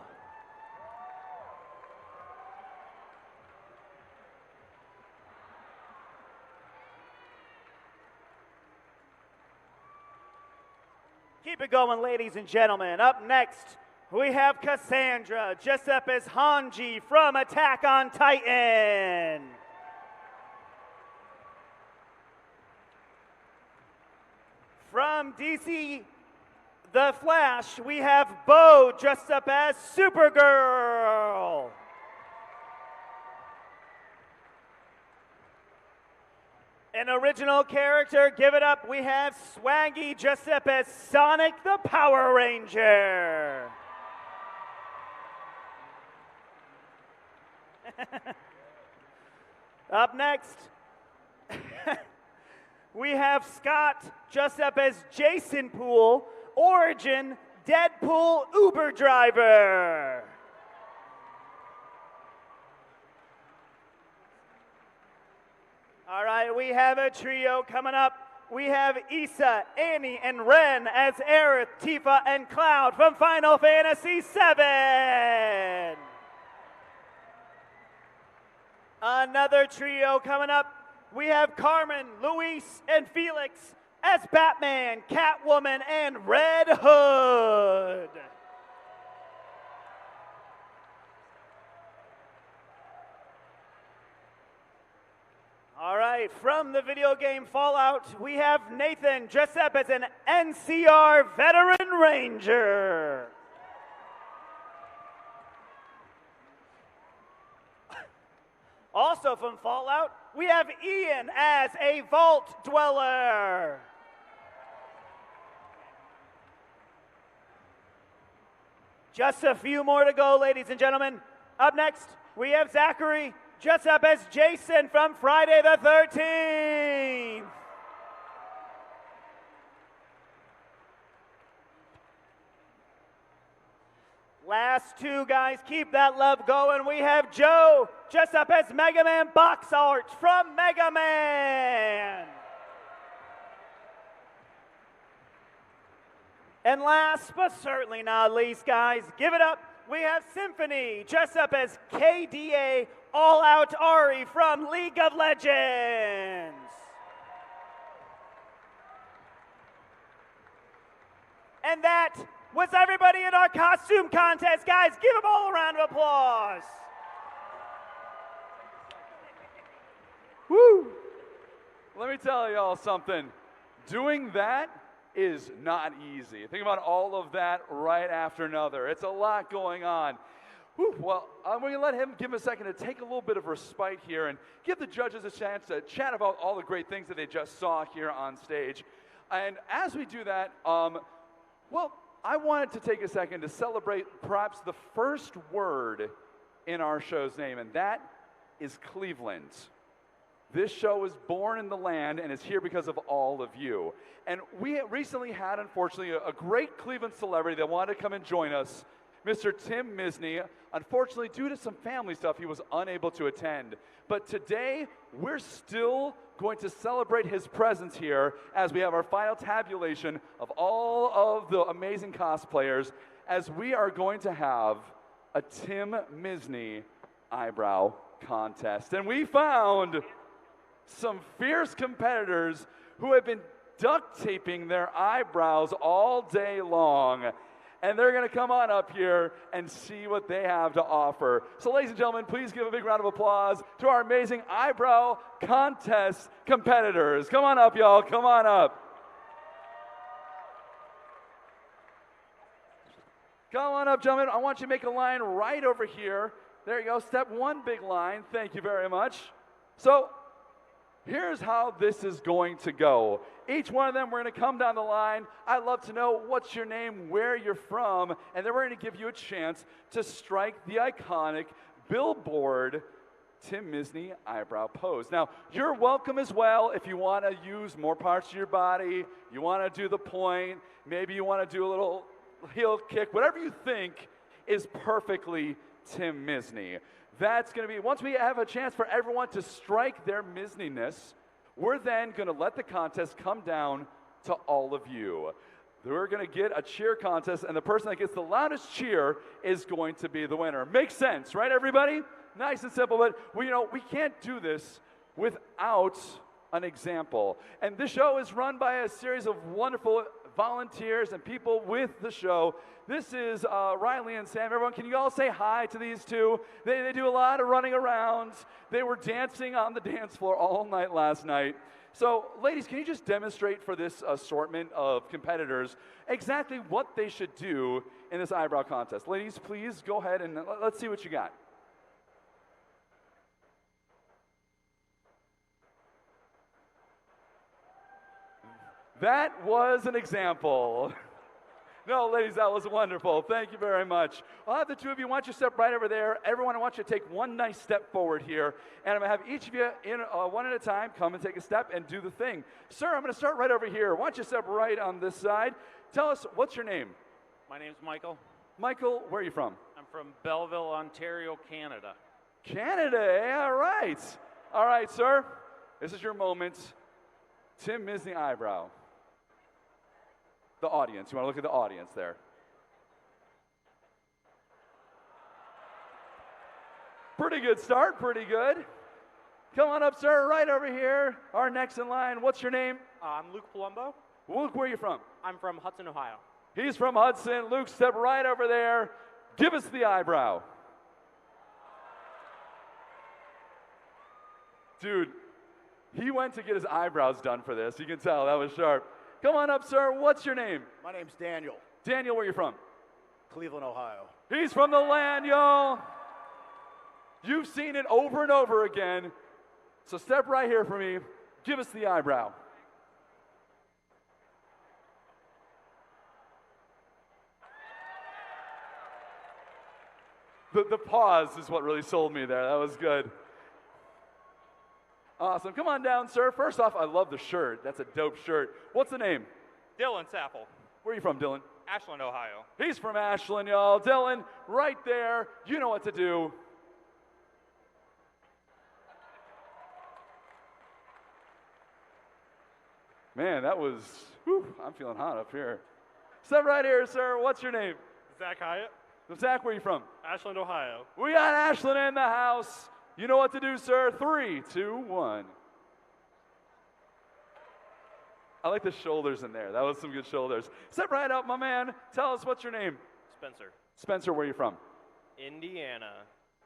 Keep it going, ladies and gentlemen. Up next, we have Cassandra dressed up as Hanji from Attack on Titan. From DC The Flash, we have Bo dressed up as Supergirl. An original character, give it up, we have Swaggy dressed up as Sonic the Power Ranger. Up next, we have Scott dressed up as Jason Poole, Origin Deadpool Uber driver. All right, we have a trio coming up. We have Issa, Annie, and Ren as Aerith, Tifa, and Cloud from Final Fantasy VII. Another trio coming up. we have Carmen, Luis, and Felix as Batman, Catwoman, and Red Hood. All right, from the video game Fallout, we have Nathan dressed up as an NCR veteran ranger. Also from Fallout, we have Ian as a vault dweller. Just a few more to go, ladies and gentlemen. Up next, we have Zachary dressed up as Jason from Friday the 13th. Last two guys, keep that love going. We have Joe dressed up as Mega Man box art from Mega Man. And last but certainly not least, guys, give it up. We have Symphony dressed up as KDA All Out Ari from League of Legends. And that was everybody in our costume contest. Guys, give them all a round of applause. Woo! Let me tell y'all something. Doing that is not easy. Think about all of that right after another. It's a lot going on. Whew, well, I'm going to let him give him a second to take a little bit of respite here and give the judges a chance to chat about all the great things that they just saw here on stage. And as we do that, well, I wanted to take a second to celebrate perhaps the first word in our show's name, and that is Cleveland. This show was born in the land and is here because of all of you. And we recently had, unfortunately, a great Cleveland celebrity that wanted to come and join us, Mr. Tim Misney. Unfortunately, due to some family stuff, he was unable to attend. But today, we're still going to celebrate his presence here as we have our final tabulation of all of the amazing cosplayers, as we are going to have a Tim Misney eyebrow contest. And we found some fierce competitors who have been duct taping their eyebrows all day long. And they're going to come on up here and see what they have to offer. So ladies and gentlemen, please give a big round of applause to our amazing eyebrow contest competitors. Come on up, y'all. Come on up. Come on up, gentlemen. I want you to make a line right over here. There you go. Step one, big line. Thank you very much. So here's how this is going to go. Each one of them, we're going to come down the line. I'd love to know what's your name, where you're from, and then we're going to give you a chance to strike the iconic billboard Tim Misney eyebrow pose. Now, you're welcome as well if you want to use more parts of your body, you want to do the point, maybe you want to do a little heel kick, whatever you think is perfectly Tim Misney. That's going to be, once we have a chance for everyone to strike their Misneyness, we're then going to let the contest come down to all of you. We're going to get a cheer contest, and the person that gets the loudest cheer is going to be the winner. Makes sense, right, everybody? Nice and simple, but we can't do this without an example. And this show is run by a series of wonderful volunteers and people with the show. This is Riley and Sam. Everyone, can you all say hi to these two? They do a lot of running around. They were dancing on the dance floor all night last night. So, ladies, can you just demonstrate for this assortment of competitors exactly what they should do in this eyebrow contest? Ladies, please go ahead and let's see what you got. That was an example. No, ladies, that was wonderful. Thank you very much. I'll have the two of you. Why don't you step right over there? Everyone, I want you to take one nice step forward here. And I'm going to have each of you, in one at a time, come and take a step and do the thing. Sir, I'm going to start right over here. Why don't you step right on this side? Tell us, what's your name? My name's Michael. Michael, where are you from? I'm from Belleville, Ontario, Canada. Canada, eh? All right. All right, sir. This is your moment. Tim Misney eyebrow. The audience. You want to look at the audience there. Pretty good start. Pretty good. Come on up, sir, right over here. Our next in line. What's your name? I'm Luke Palumbo. Luke, where are you from? I'm from Hudson, Ohio. He's from Hudson. Luke, step right over there. Give us the eyebrow. Dude, he went to get his eyebrows done for this. You can tell, that was sharp. Come on up, sir. What's your name? My name's Daniel, Daniel, where you from? Cleveland, Ohio. He's from the land, y'all. You've seen it over and over again. So step right here for me. Give us the eyebrow. The pause is what really sold me there. That was good. Awesome. Come on down, sir. First off, I love the shirt. That's a dope shirt. What's the name? Dylan Sappel, Where are you from, Dylan? Ashland, Ohio. He's from Ashland, y'all. Dylan, right there. You know what to do. Man, that was, whew, I'm feeling hot up here. Step right here, sir. What's your name? Zach Hyatt, Zach, where are you from? Ashland, Ohio. We got Ashland in the house. You know what to do, sir. 3, 2, 1. I like the shoulders in there. That was some good shoulders. Step right up, my man. Tell us what's your name. Spencer, Spencer, where are you from? Indiana.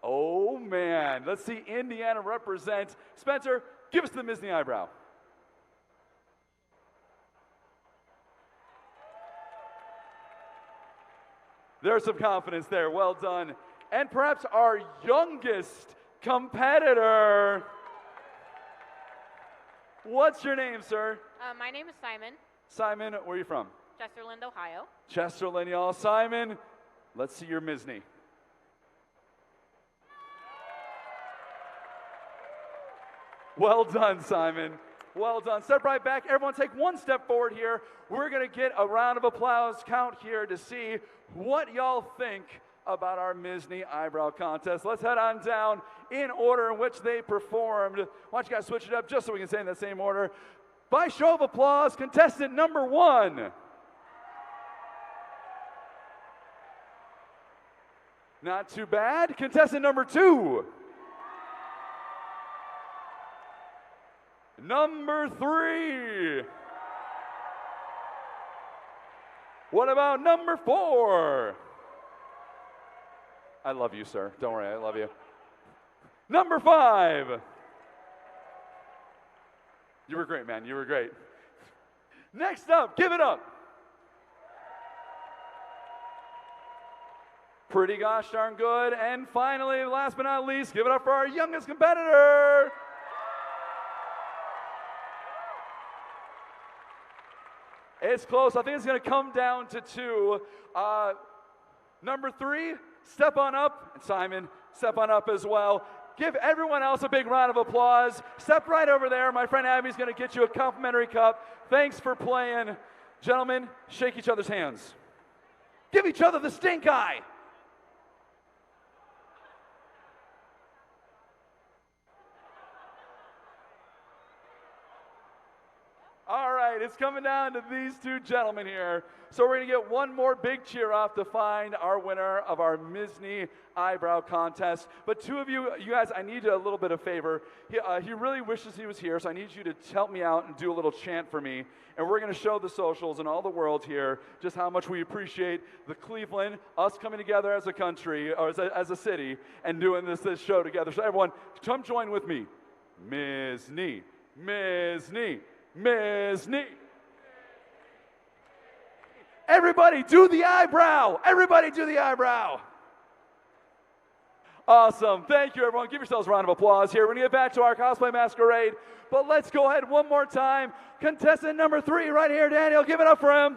Oh, man. Let's see Indiana represent. Spencer, give us the Misney eyebrow. There's some confidence there. Well done. And perhaps our youngest competitor. What's your name, sir? My name is Simon, Simon, where are you from? Chesterland, Ohio. Chesterland, y'all. Simon, let's see your Misney. Well done, Simon. Well done. Step right back. Everyone take one step forward here. We're going to get a round of applause count here to see what y'all think about our Misney eyebrow contest. Let's head on down in order in which they performed. Why don't you guys switch it up just so we can say in the same order. By show of applause, contestant number 1. Not too bad. Contestant number 2. Number 3. What about number 4? I love you, sir. Don't worry, I love you. Number 5. You were great, man. You were great. Next up, give it up. Pretty gosh darn good. And finally, last but not least, give it up for our youngest competitor. It's close. I think it's going to come down to 2. Number 3, step on up. And Simon, step on up as well. Give everyone else a big round of applause. Step right over there. My friend Abby's going to get you a complimentary cup. Thanks for playing. Gentlemen, shake each other's hands. Give each other the stink eye. All right, it's coming down to these 2 gentlemen here. So we're going to get one more big cheer off to find our winner of our Misney eyebrow contest. But 2 of you guys, I need a little bit of favor. He really wishes he was here, so I need you to help me out and do a little chant for me. And we're going to show the socials and all the world here just how much we appreciate the Cleveland, us coming together as a country, or as a city, and doing this show together. So everyone, come join with me. Misney, Misney, Misney. Everybody do the eyebrow. Everybody do the eyebrow. Awesome. Thank you, everyone. Give yourselves a round of applause here. We're going to get back to our cosplay masquerade, but let's go ahead one more time. Contestant number 3 right here, Daniel. Give it up for him.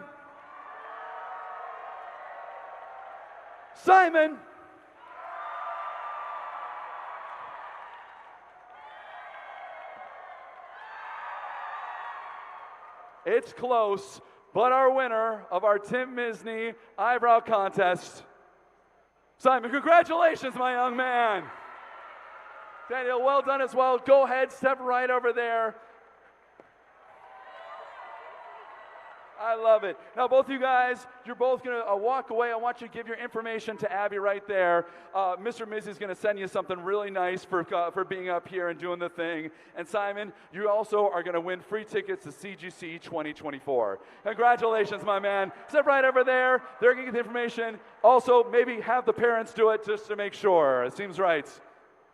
Simon. It's close, but our winner of our Tim Misney eyebrow contest, Simon, congratulations, my young man. Daniel, well done as well. Go ahead, step right over there. I love it. Now, both you guys, you're both going to walk away. I want you to give your information to Abby right there. Mr. Misney is going to send you something really nice for being up here and doing the thing. And Simon, you also are going to win free tickets to CGC 2024. Congratulations, my man. Step right over there. They're going to get the information. Also, maybe have the parents do it just to make sure. It seems right.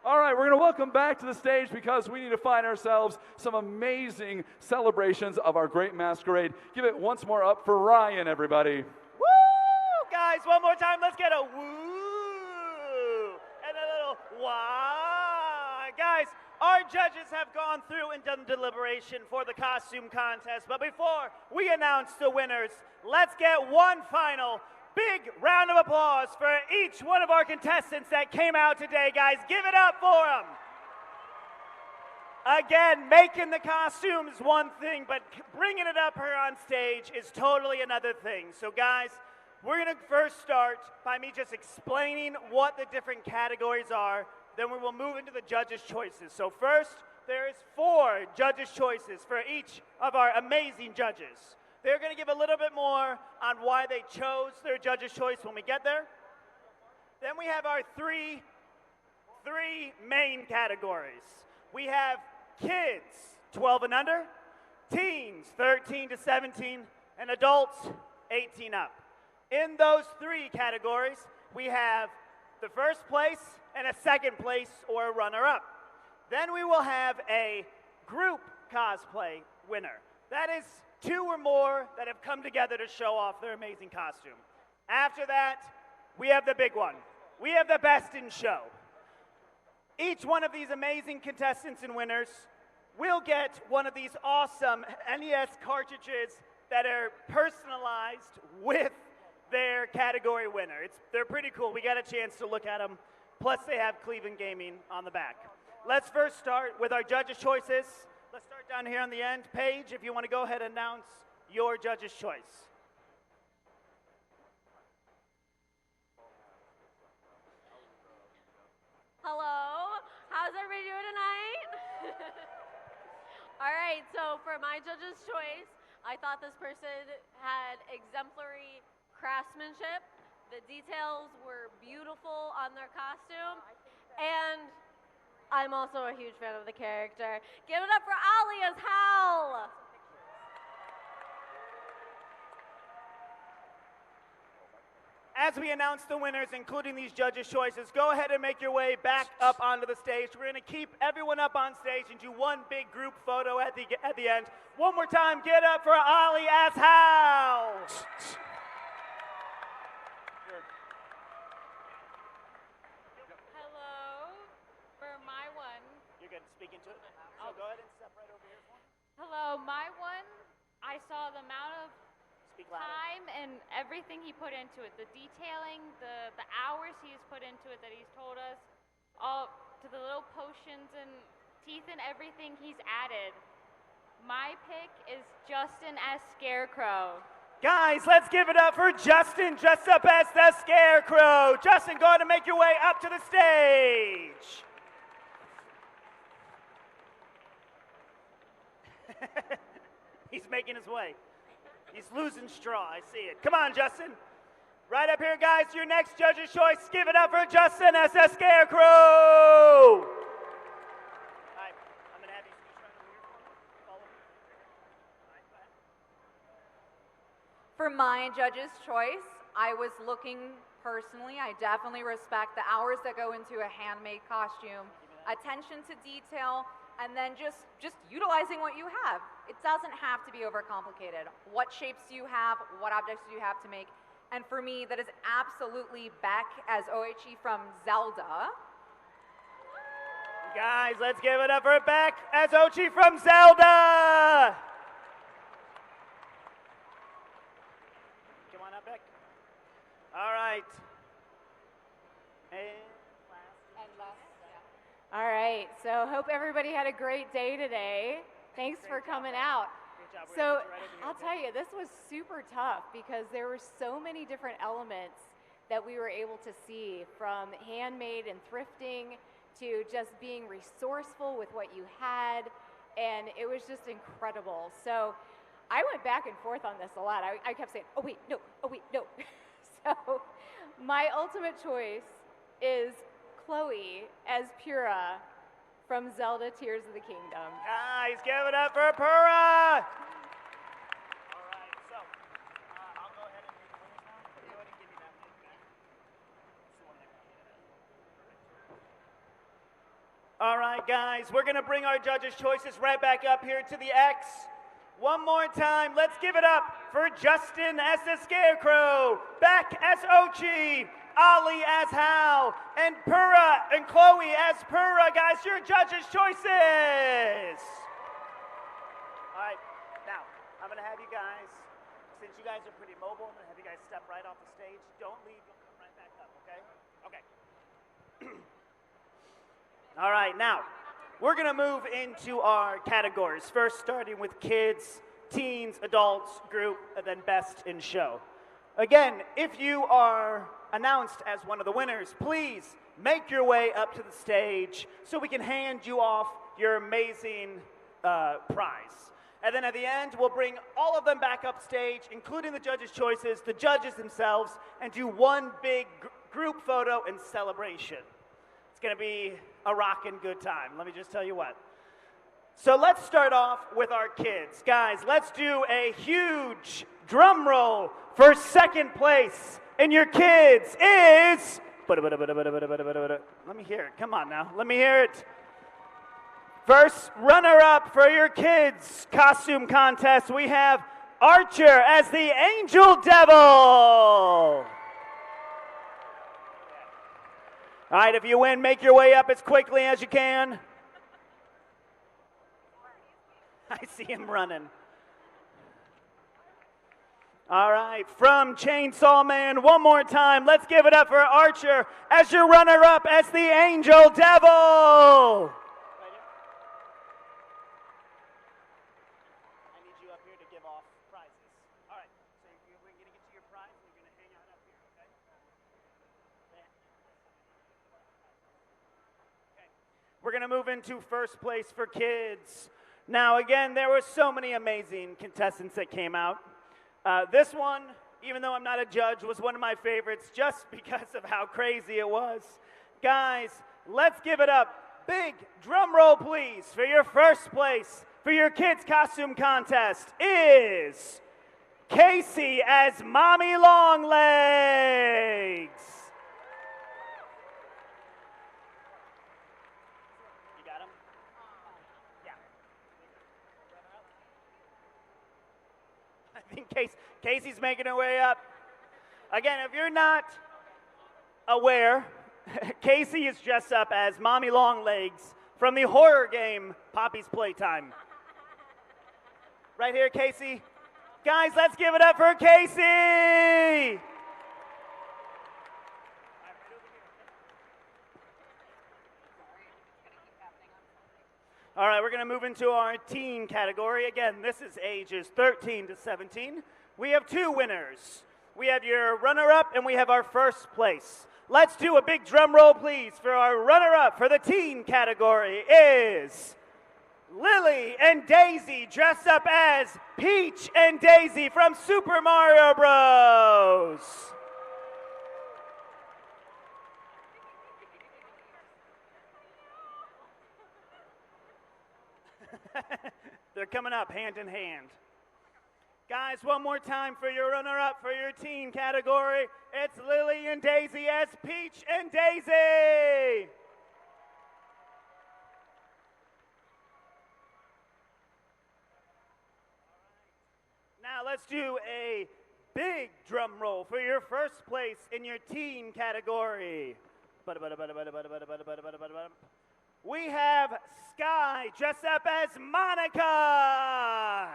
All right, we're going to welcome back to the stage because we need to find ourselves some amazing celebrations of our great masquerade. Give it once more up for Ryan, everybody. Woo! Guys, one more time. Let's get a woo and a little wah. Guys, our judges have gone through and done deliberation for the costume contest. But before we announce the winners, let's get one final big round of applause for each one of our contestants that came out today, guys. Give it up for them. Again, making the costume is one thing, but bringing it up here on stage is totally another thing. So, guys, we're going to first start by me just explaining what the different categories are. Then we will move into the judges' choices. So first, there is 4 judges' choices for each of our amazing judges. They're going to give a little bit more on why they chose their judge's choice when we get there. Then we have our three main categories. We have kids, 12 and under, teens, 13 to 17, and adults, 18 up. In those 3 categories, we have the first place and a second place or a runner-up. Then we will have a group cosplay winner. That is 2 or more that have come together to show off their amazing costume. After that, we have the big one. We have the best in show. Each one of these amazing contestants and winners will get one of these awesome NES cartridges that are personalized with their category winner. They're pretty cool. We got a chance to look at them. Plus, they have Cleveland Gaming on the back. Let's first start with our judges' choices. Let's start down here on the end. Paige, if you want to go ahead and announce your judge's choice. Hello, how's everybody doing tonight? All right, so for my judge's choice, I thought this person had exemplary craftsmanship. The details were beautiful on their costume, and I'm also a huge fan of the character. Give it up for Ollie as Hal. As we announce the winners, including these judges' choices, go ahead and make your way back up onto the stage. We're going to keep everyone up on stage and do one big group photo at the end. One more time, get up for Ollie as Hal. Hello, for my one. You're good. Speaking to it. So go ahead and step right over here for me. Hello, my one. I saw the amount of time and everything he put into it, the detailing, the hours he's put into it that he's told us, all to the little potions and teeth and everything he's added. My pick is Justin as Scarecrow. Guys, let's give it up for Justin, dressed up as the Scarecrow. Justin, go ahead and make your way up to the stage. He's making his way. He's losing straw, I see it. Come on, Justin. Right up here, guys, your next judge's choice. Give it up for Justin as the Scarecrow. Hi, I'm going to have you switch right over here for me. Follow me. All right, go ahead. For my judge's choice, I was looking personally, I definitely respect the hours that go into a handmade costume, attention to detail, and then just utilizing what you have. It doesn't have to be overcomplicated. What shapes do you have? What objects do you have to make? And for me, that is absolutely Beck as Oichi from Zelda. Guys, let's give it up for Beck as Oichi from Zelda. Come on up, Beck. All right. And last. All right, so hope everybody had a great day today. Thanks for coming out. So I'll tell you, this was super tough because there were so many different elements that we were able to see, from handmade and thrifting to just being resourceful with what you had, and it was just incredible. So I went back and forth on this a lot. I kept saying, oh wait, no, oh wait, no. So my ultimate choice is Chloe as Pura from Zelda Tears of the Kingdom. Guys, give it up for Pura! All right, guys, we're going to bring our judges' choices right back up here to the X. One more time, let's give it up for Justin as the Scarecrow, Beck as Ochi, Ali as Hal, and Pura and Chloe as Pura. Guys, your judges' choices. All right, now, I'm going to have you guys, since you guys are pretty mobile, I'm going to have you guys step right off the stage. Don't leave, you'll come right back up, okay? Okay. All right, now, we're going to move into our categories. First, starting with kids, teens, adults, group, and then best in show. Again, if you are announced as one of the winners, please make your way up to the stage so we can hand you off your amazing prize. And then at the end, we'll bring all of them back up stage, including the judges' choices, the judges themselves, and do one big group photo and celebration. It's going to be a rockin' good time, let me just tell you what. So let's start off with our kids. Guys, let's do a huge drum roll for second place. And your kids is... Let me hear it, come on now, let me hear it. First runner-up for your kids' costume contest, we have Archer as the Angel Devil. All right, if you win, make your way up as quickly as you can. I see him running. All right, from Chainsaw Man, one more time. Let's give it up for Archer as your runner-up as the Angel Devil. I need you up here to give off prizes. All right, so we're going to get you your prize, and you're going to hang out up here, okay? We're going to move into first place for kids. Now, again, there were so many amazing contestants that came out. This one, even though I'm not a judge, was one of my favorites just because of how crazy it was. Guys, let's give it up. Big drum roll, please, for your first place for your kids' costume contest is Casey as Mommy Longlegs. I think Casey's making her way up. Again, if you're not aware, Casey is dressed up as Mommy Longlegs from the horror game Poppy's Playtime. Right here, Casey. Guys, let's give it up for Casey! All right, we're going to move into our teen category. Again, this is ages 13 to 17. We have two winners. We have your runner-up and we have our first place. Let's do a big drum roll, please, for our runner-up for the teen category is Lily and Daisy, dressed up as Peach and Daisy from Super Mario Bros. They're coming up hand in hand. Guys, one more time for your runner-up for your teen category. It's Lily and Daisy as Peach and Daisy. Now let's do a big drum roll for your first place in your teen category. We have Sky dressed up as Monica.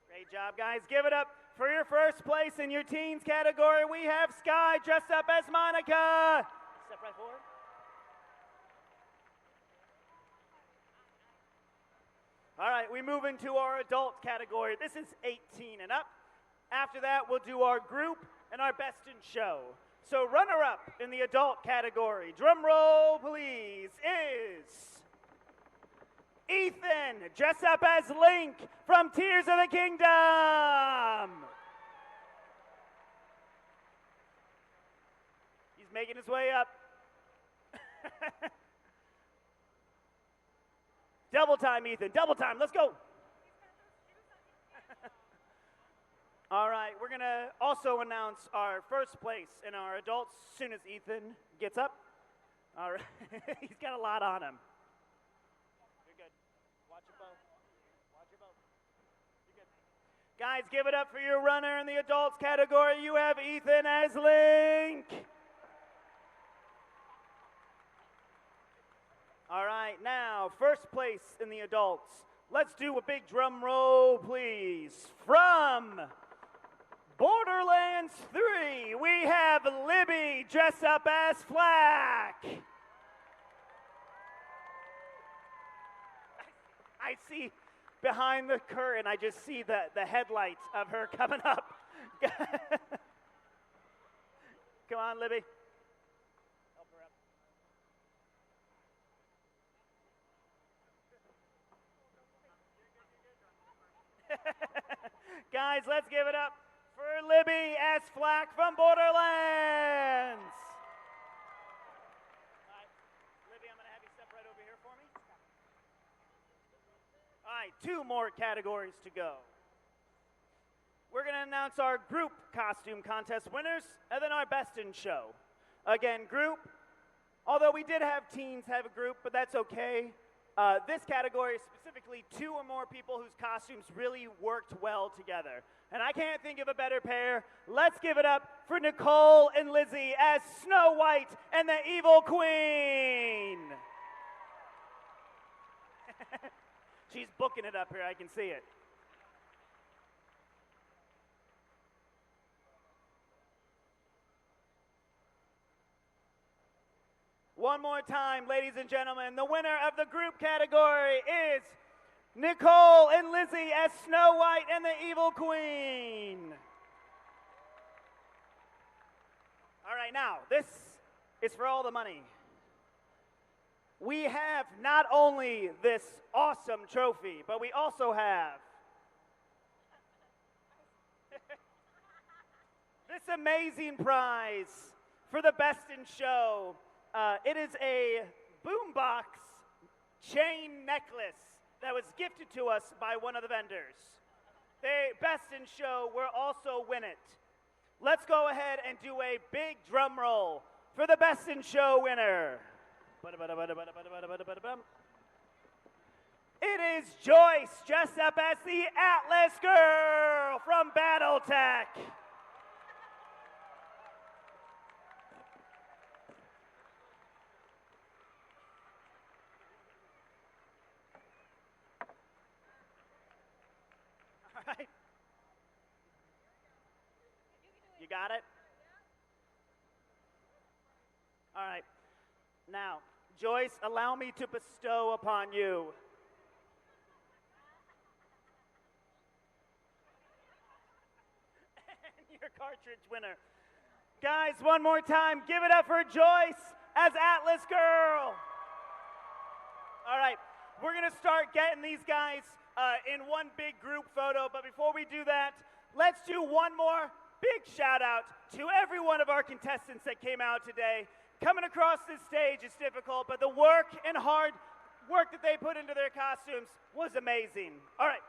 Great job, guys. Give it up for your first place in your teens category. We have Sky dressed up as Monica. Step right forward. All right, we move into our adult category. This is 18 and up. After that, we'll do our group and our best in show. So runner-up in the adult category, drum roll please, is Ethan, dressed up as Link from Tears of the Kingdom. He's making his way up. Double time, Ethan, double time, let's go. All right, we're gonna also announce our first place in our adults as soon as Ethan gets up. All right, he's got a lot on him. You're good. Watch your bow. Watch your bow. You're good. Guys, give it up for your runner in the adults category. You have Ethan as Link. All right, now, first place in the adults. Let's do a big drum roll, please. From Borderlands 3, we have Libby dressed up as Flack. I see behind the curtain, I just see the headlights of her coming up. Come on, Libby. Help her up. Guys, let's give it up for Libby as Flack from Borderlands. All right, Libby, I'm going to have you step right over here for me. All right, 2 more categories to go. We're going to announce our group costume contest winners and then our best in show. Again, group, although we did have teens have a group, but that's okay. This category is specifically 2 or more people whose costumes really worked well together. And I can't think of a better pair. Let's give it up for Nicole and Lizzie as Snow White and the Evil Queen. She's booking it up here, I can see it. One more time, ladies and gentlemen, the winner of the group category is Nicole and Lizzie as Snow White and the Evil Queen. All right, now, this is for all the money. We have not only this awesome trophy, but we also have this amazing prize for the best in show. It is a boombox chain necklace that was gifted to us by one of the vendors. The best in show will also win it. Let's go ahead and do a big drum roll for the best in show winner. It is Joyce, dressed up as the Atlas Girl from Battletech. All right. You got it? All right. Now, Joyce, allow me to bestow upon you your cartridge winner. Guys, one more time, give it up for Joyce as Atlas Girl. All right, we're going to start getting these guys in one big group photo, but before we do that, let's do one more big shout out to every one of our contestants that came out today. Coming across this stage is difficult, but the work and hard work that they put into their costumes was amazing. All right.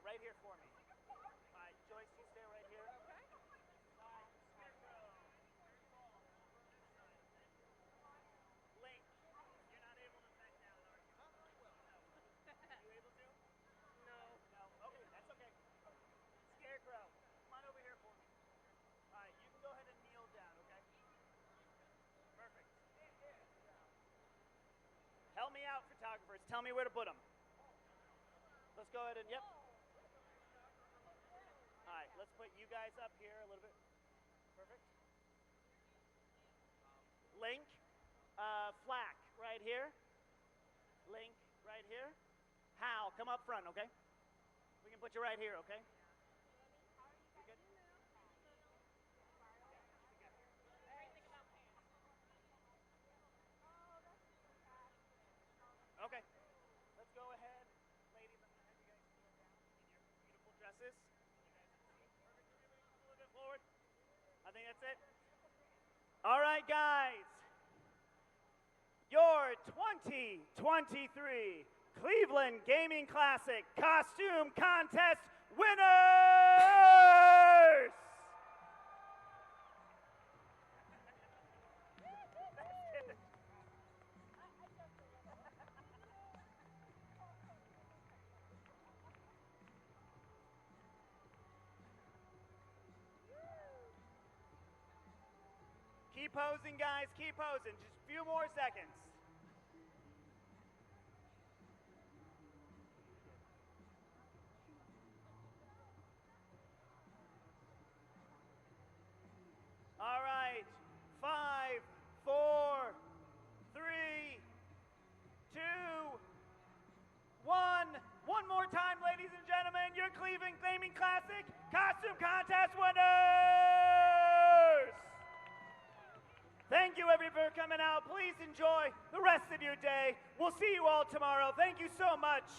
Right here for me. All right, Joyce, you stay right here. Okay. numbers. Tell me where to put them. Let's go ahead and, yep. All right, let's put you guys up here a little bit. Perfect. Link, Flack, right here. Link, right here. Hal, come up front, okay? We can put you right here, okay? You good? Okay. Let's go ahead. Ladies, I'm going to have you guys kneel down in your beautiful dresses. You guys can see. Perfect. Everybody come a little bit forward. I think that's it. All right, guys. Your 2023 Cleveland Gaming Classic Costume Contest winners! Keep posing, guys. Keep posing. Just a few more seconds. All right. 5, 4, 3, 2, 1. One more time, ladies and gentlemen. Your Cleveland Gaming Classic Costume Contest winners! Thank you, everybody, for coming out. Please enjoy the rest of your day. We'll see you all tomorrow. Thank you so much.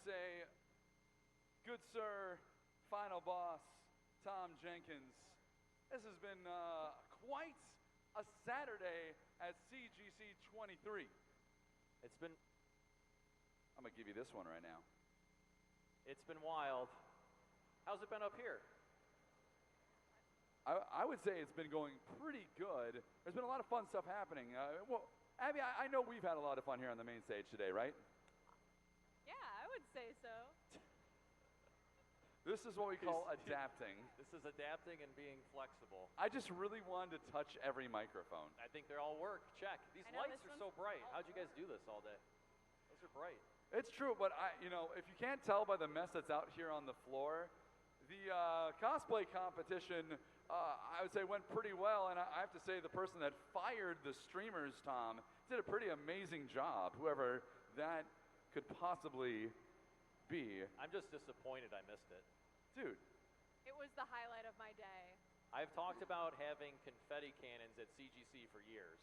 say, good sir, final boss, Tom Jenkins. This has been quite a Saturday at CGC 23. It's been I'm going to give you this one right now. wild. How's it been up here? I would say it's been going pretty good. There's been a lot of fun stuff happening. Well, Abby, I know we've had a lot of fun here on the main stage today, right? Yeah, I would say so. This is what we call adapting. This is adapting and being flexible. I just really wanted to touch every microphone. I think they all work. Check. These I know, lights this are so one's- bright. How'd you guys do this all day? Those are bright. It's true, but if you can't tell by the mess that's out here on the floor, the cosplay competition, I would say, went pretty well. And I have to say, the person that fired the streamers, Tom, did a pretty amazing job. Whoever that could possibly be. I'm just disappointed I missed it. Dude. It was the highlight of my day. I've talked about having confetti cannons at CGC for years,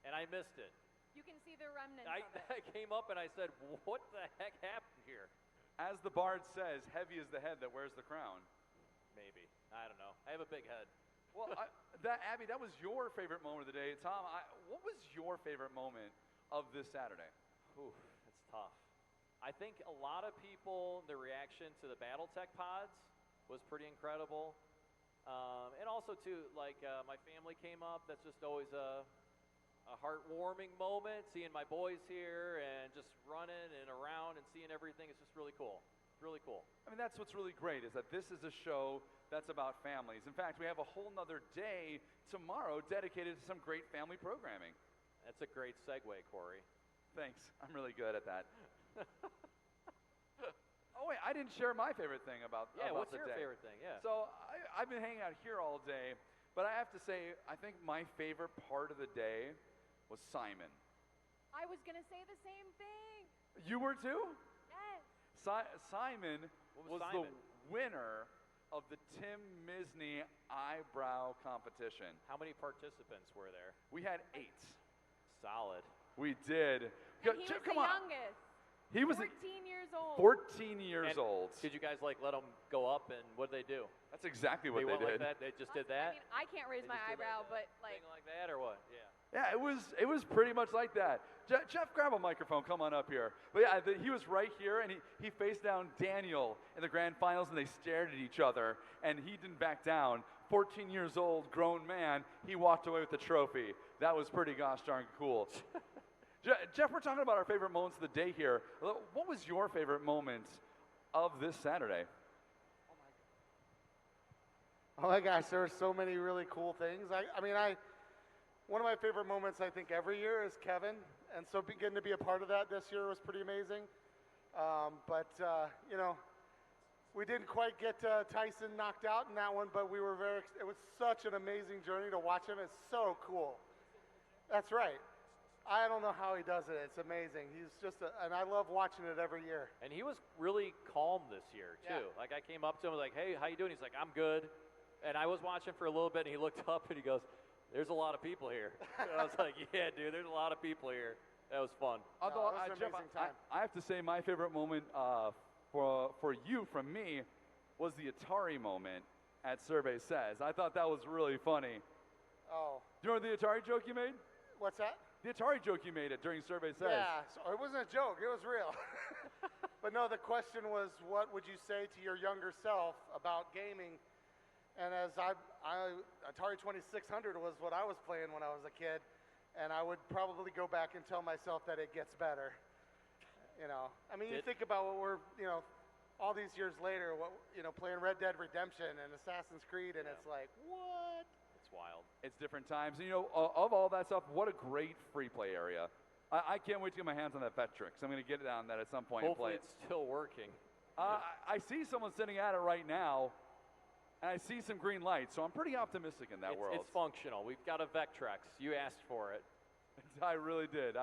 and I missed it. You can see the remnants I of it. came up and I said, what the heck happened here? As the bard says, heavy is the head that wears the crown. Maybe. I don't know. I have a big head. Well, Abby, that was your favorite moment of the day. Tom, what was your favorite moment of this Saturday? Ooh, that's tough. I think a lot of people, the reaction to the BattleTech pods was pretty incredible. And also, too, like my family came up. That's just always a heartwarming moment, seeing my boys here and just running and around and seeing everything. It's just really cool. Really cool. I mean, that's what's really great, is that this is a show that's about families. In fact, we have a whole nother day tomorrow dedicated to some great family programming. That's a great segue, Corey. Thanks. I'm really good at that. Oh, wait, I didn't share my favorite thing about what's the your day. favorite thing? Yeah. So I've been hanging out here all day, but I have to say, I think my favorite part of the day was Simon. I was going to say the same thing. You were too? Yes. Simon was Simon? the winner of the Tim Misney eyebrow competition. How many participants were there? We had 8. Solid. We did. And he was Come the on. youngest. He was 14 years old. 14 years And old. Did you guys let them go up, and what did they do? That's exactly what they they went did. like that? They just did that? I mean, I can't raise They my just did eyebrow, like but Thing like that, or what? Yeah. Yeah, it was pretty much like that. Jeff, grab a microphone. Come on up here. But yeah, he was right here, and he faced down Daniel in the grand finals, and they stared at each other, and he didn't back down. 14 years old, grown man, he walked away with the trophy. That was pretty gosh darn cool. Jeff, we're talking about our favorite moments of the day here. What was your favorite moment of this Saturday? Oh my gosh, there were so many really cool things. One of my favorite moments, I think, every year is Kevin, and so getting to be a part of that this year was pretty amazing. We didn't quite get Tyson knocked out in that one, but it was such an amazing journey to watch him. It's so cool. That's right. I don't know how he does it. It's amazing. He's just, and I love watching it every year. And he was really calm this year, too. Yeah. Like, I came up to him, like, hey, how you doing? He's like, I'm good. And I was watching for a little bit, and he looked up, and he goes, there's a lot of people here. And I was like, yeah, dude, there's a lot of people here. That was fun. Although, it was an Jeff, amazing time. I have to say my favorite moment for you from me was the Atari moment at Survey Says. I thought that was really funny. Oh. Do you remember the Atari joke you made? What's that? The Atari joke you made at during Survey Says. Yeah, so it wasn't a joke. It was real. But no, the question was, what would you say to your younger self about gaming? And as Atari 2600 was what I was playing when I was a kid, and I would probably go back and tell myself that it gets better. You think about what we're, all these years later, playing Red Dead Redemption and Assassin's Creed, and it's like, what? It's wild. It's different times. And, of all that stuff, what a great free play area. I can't wait to get my hands on that Vectrix. I'm going to get it on that at some point Hopefully and play it's still working. I see someone sitting at it right now, and I see some green lights, so I'm pretty optimistic in that world. It's functional. We've got a Vectrex. You asked for it. I really did.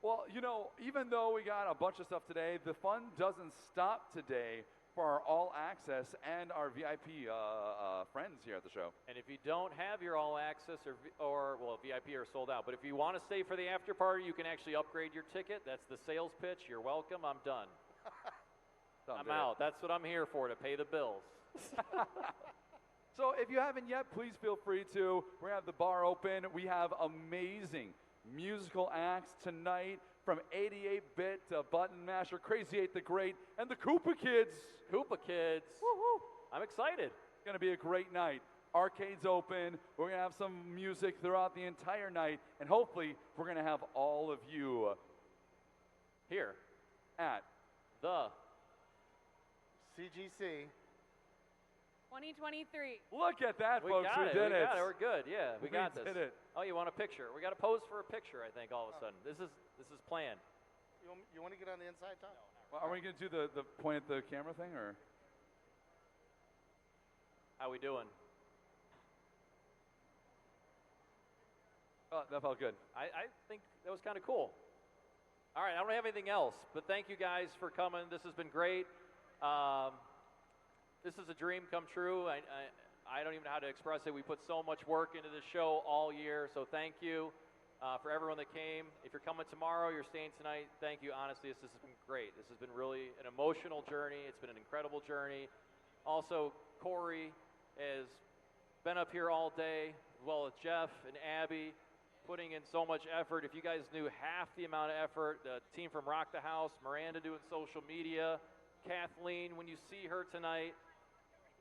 Well, even though we got a bunch of stuff today, the fun doesn't stop today for our All Access and our VIP friends here at the show. And if you don't have your All Access or VIP are sold out, but if you want to stay for the after party, you can actually upgrade your ticket. That's the sales pitch. You're welcome. I'm done. Done I'm bid. out. That's what I'm here for, to pay the bills. So if you haven't yet, please feel free to. We're going to have the bar open. We have amazing musical acts tonight, from 88-bit to Button Masher, Crazy 8 the Great, and the Koopa Kids. Koopa Kids. Woo-hoo. I'm excited. It's going to be a great night. Arcade's open. We're going to have some music throughout the entire night, and hopefully we're going to have all of you Here. at The CGC. 2023. Look at that, We folks. got it. We did We it. got it. We're good. Yeah, we got this. did it. Oh, you want a picture? We got to pose for a picture, I think, all of a sudden. This is planned. You want to get on the inside, Tom? Well, are we going to do the point at the camera thing, or? How we doing? Oh, that felt good. I think that was kind of cool. All right, I don't have anything else, but thank you guys for coming. This has been great. This is a dream come true. I don't even know how to express it. We put so much work into this show all year, so thank you for everyone that came. If you're coming tomorrow, you're staying tonight, thank you. Honestly, this has been great. This has been really an emotional journey. It's been an incredible journey. Also, Corey has been up here all day, as well as Jeff and Abby, putting in so much effort. If you guys knew half the amount of effort, the team from Rock the House, Miranda doing social media, Kathleen, when you see her tonight,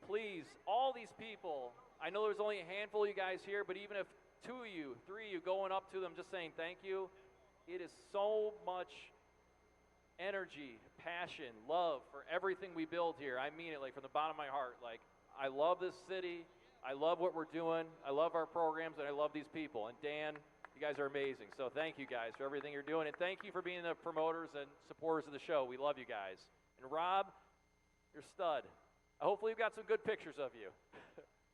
please, all these people, I know there's only a handful of you guys here, but even if 2 of you, 3 of you going up to them just saying thank you, it is so much energy, passion, love for everything we build here. I mean it, like, from the bottom of my heart. Like, I love this city. I love what we're doing. I love our programs, and I love these people. And Dan, you guys are amazing. So thank you guys for everything you're doing, and thank you for being the promoters and supporters of the show. We love you guys. And Rob, you're a stud. Hopefully we've got some good pictures of you.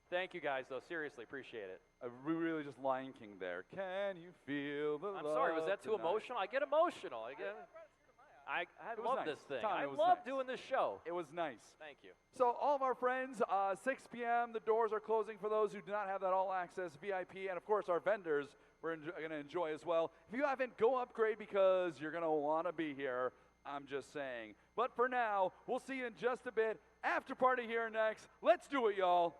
Thank you guys, though. Seriously, appreciate it. We really just Lion King there. Can you feel the I'm love sorry, was that too tonight? emotional? I get emotional. I It was love nice. this thing. Tom, I it was love nice. doing this show. It was nice. Thank you. So all of our friends, 6 p.m., the doors are closing for those who do not have that all-access VIP, and of course our vendors we're going to enjoy as well. If you haven't, go upgrade because you're going to want to be here. I'm just saying. But for now, we'll see you in just a bit. After party here next. Let's do it, y'all.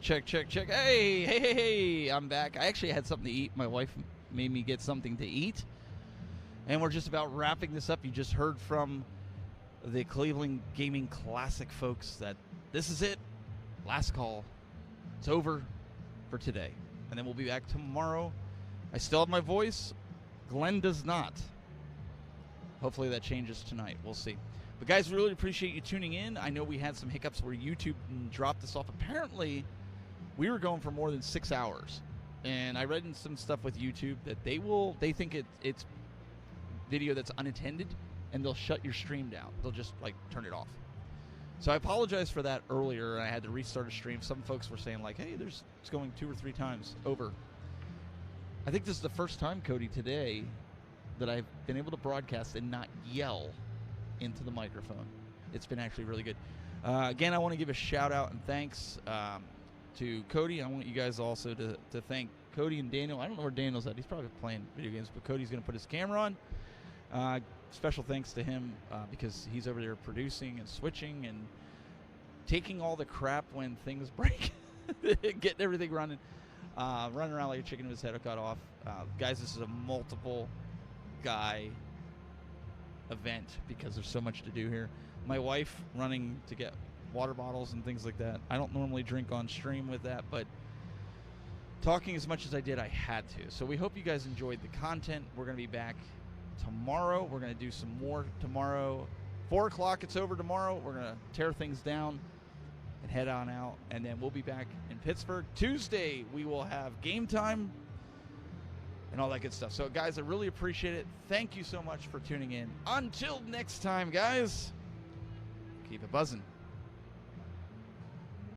Check. Hey, I'm back. I actually had something to eat. My wife made me get something to eat. And we're just about wrapping this up. You just heard from the Cleveland Gaming Classic folks that this is it. Last call. It's over for today. And then we'll be back tomorrow. I still have my voice. Glenn does not. Hopefully that changes tonight. We'll see. But guys, really appreciate you tuning in. I know we had some hiccups where YouTube dropped us off. Apparently, we were going for more than 6 hours. And I read in some stuff with YouTube that they think it's video that's unattended, and they'll shut your stream down. They'll just, like, turn it off. So I apologize for that earlier, and I had to restart a stream. Some folks were saying, like, hey, it's going 2 or 3 times over. I think this is the first time, Cody, today that I've been able to broadcast and not yell into the microphone. It's been actually really good. Again, I want to give a shout out and thanks to Cody. I want you guys also to thank Cody and Daniel. I don't know where Daniel's at. He's probably playing video games, but Cody's going to put his camera on. Special thanks to him because he's over there producing and switching and taking all the crap when things break, getting everything running, running around like a chicken with his head cut off. Guys, this is a multiple guy event because there's so much to do here. My wife running to get water bottles and things like that. I don't normally drink on stream with that, but talking as much as I did, I had to. So we hope you guys enjoyed the content. We're going to be back tomorrow. We're going to do some more tomorrow. 4 o'clock, it's over tomorrow. We're going to tear things down and head on out, and then we'll be back in Pittsburgh. Tuesday, we will have game time and all that good stuff. So, guys, I really appreciate it. Thank you so much for tuning in. Until next time, guys, keep it buzzing.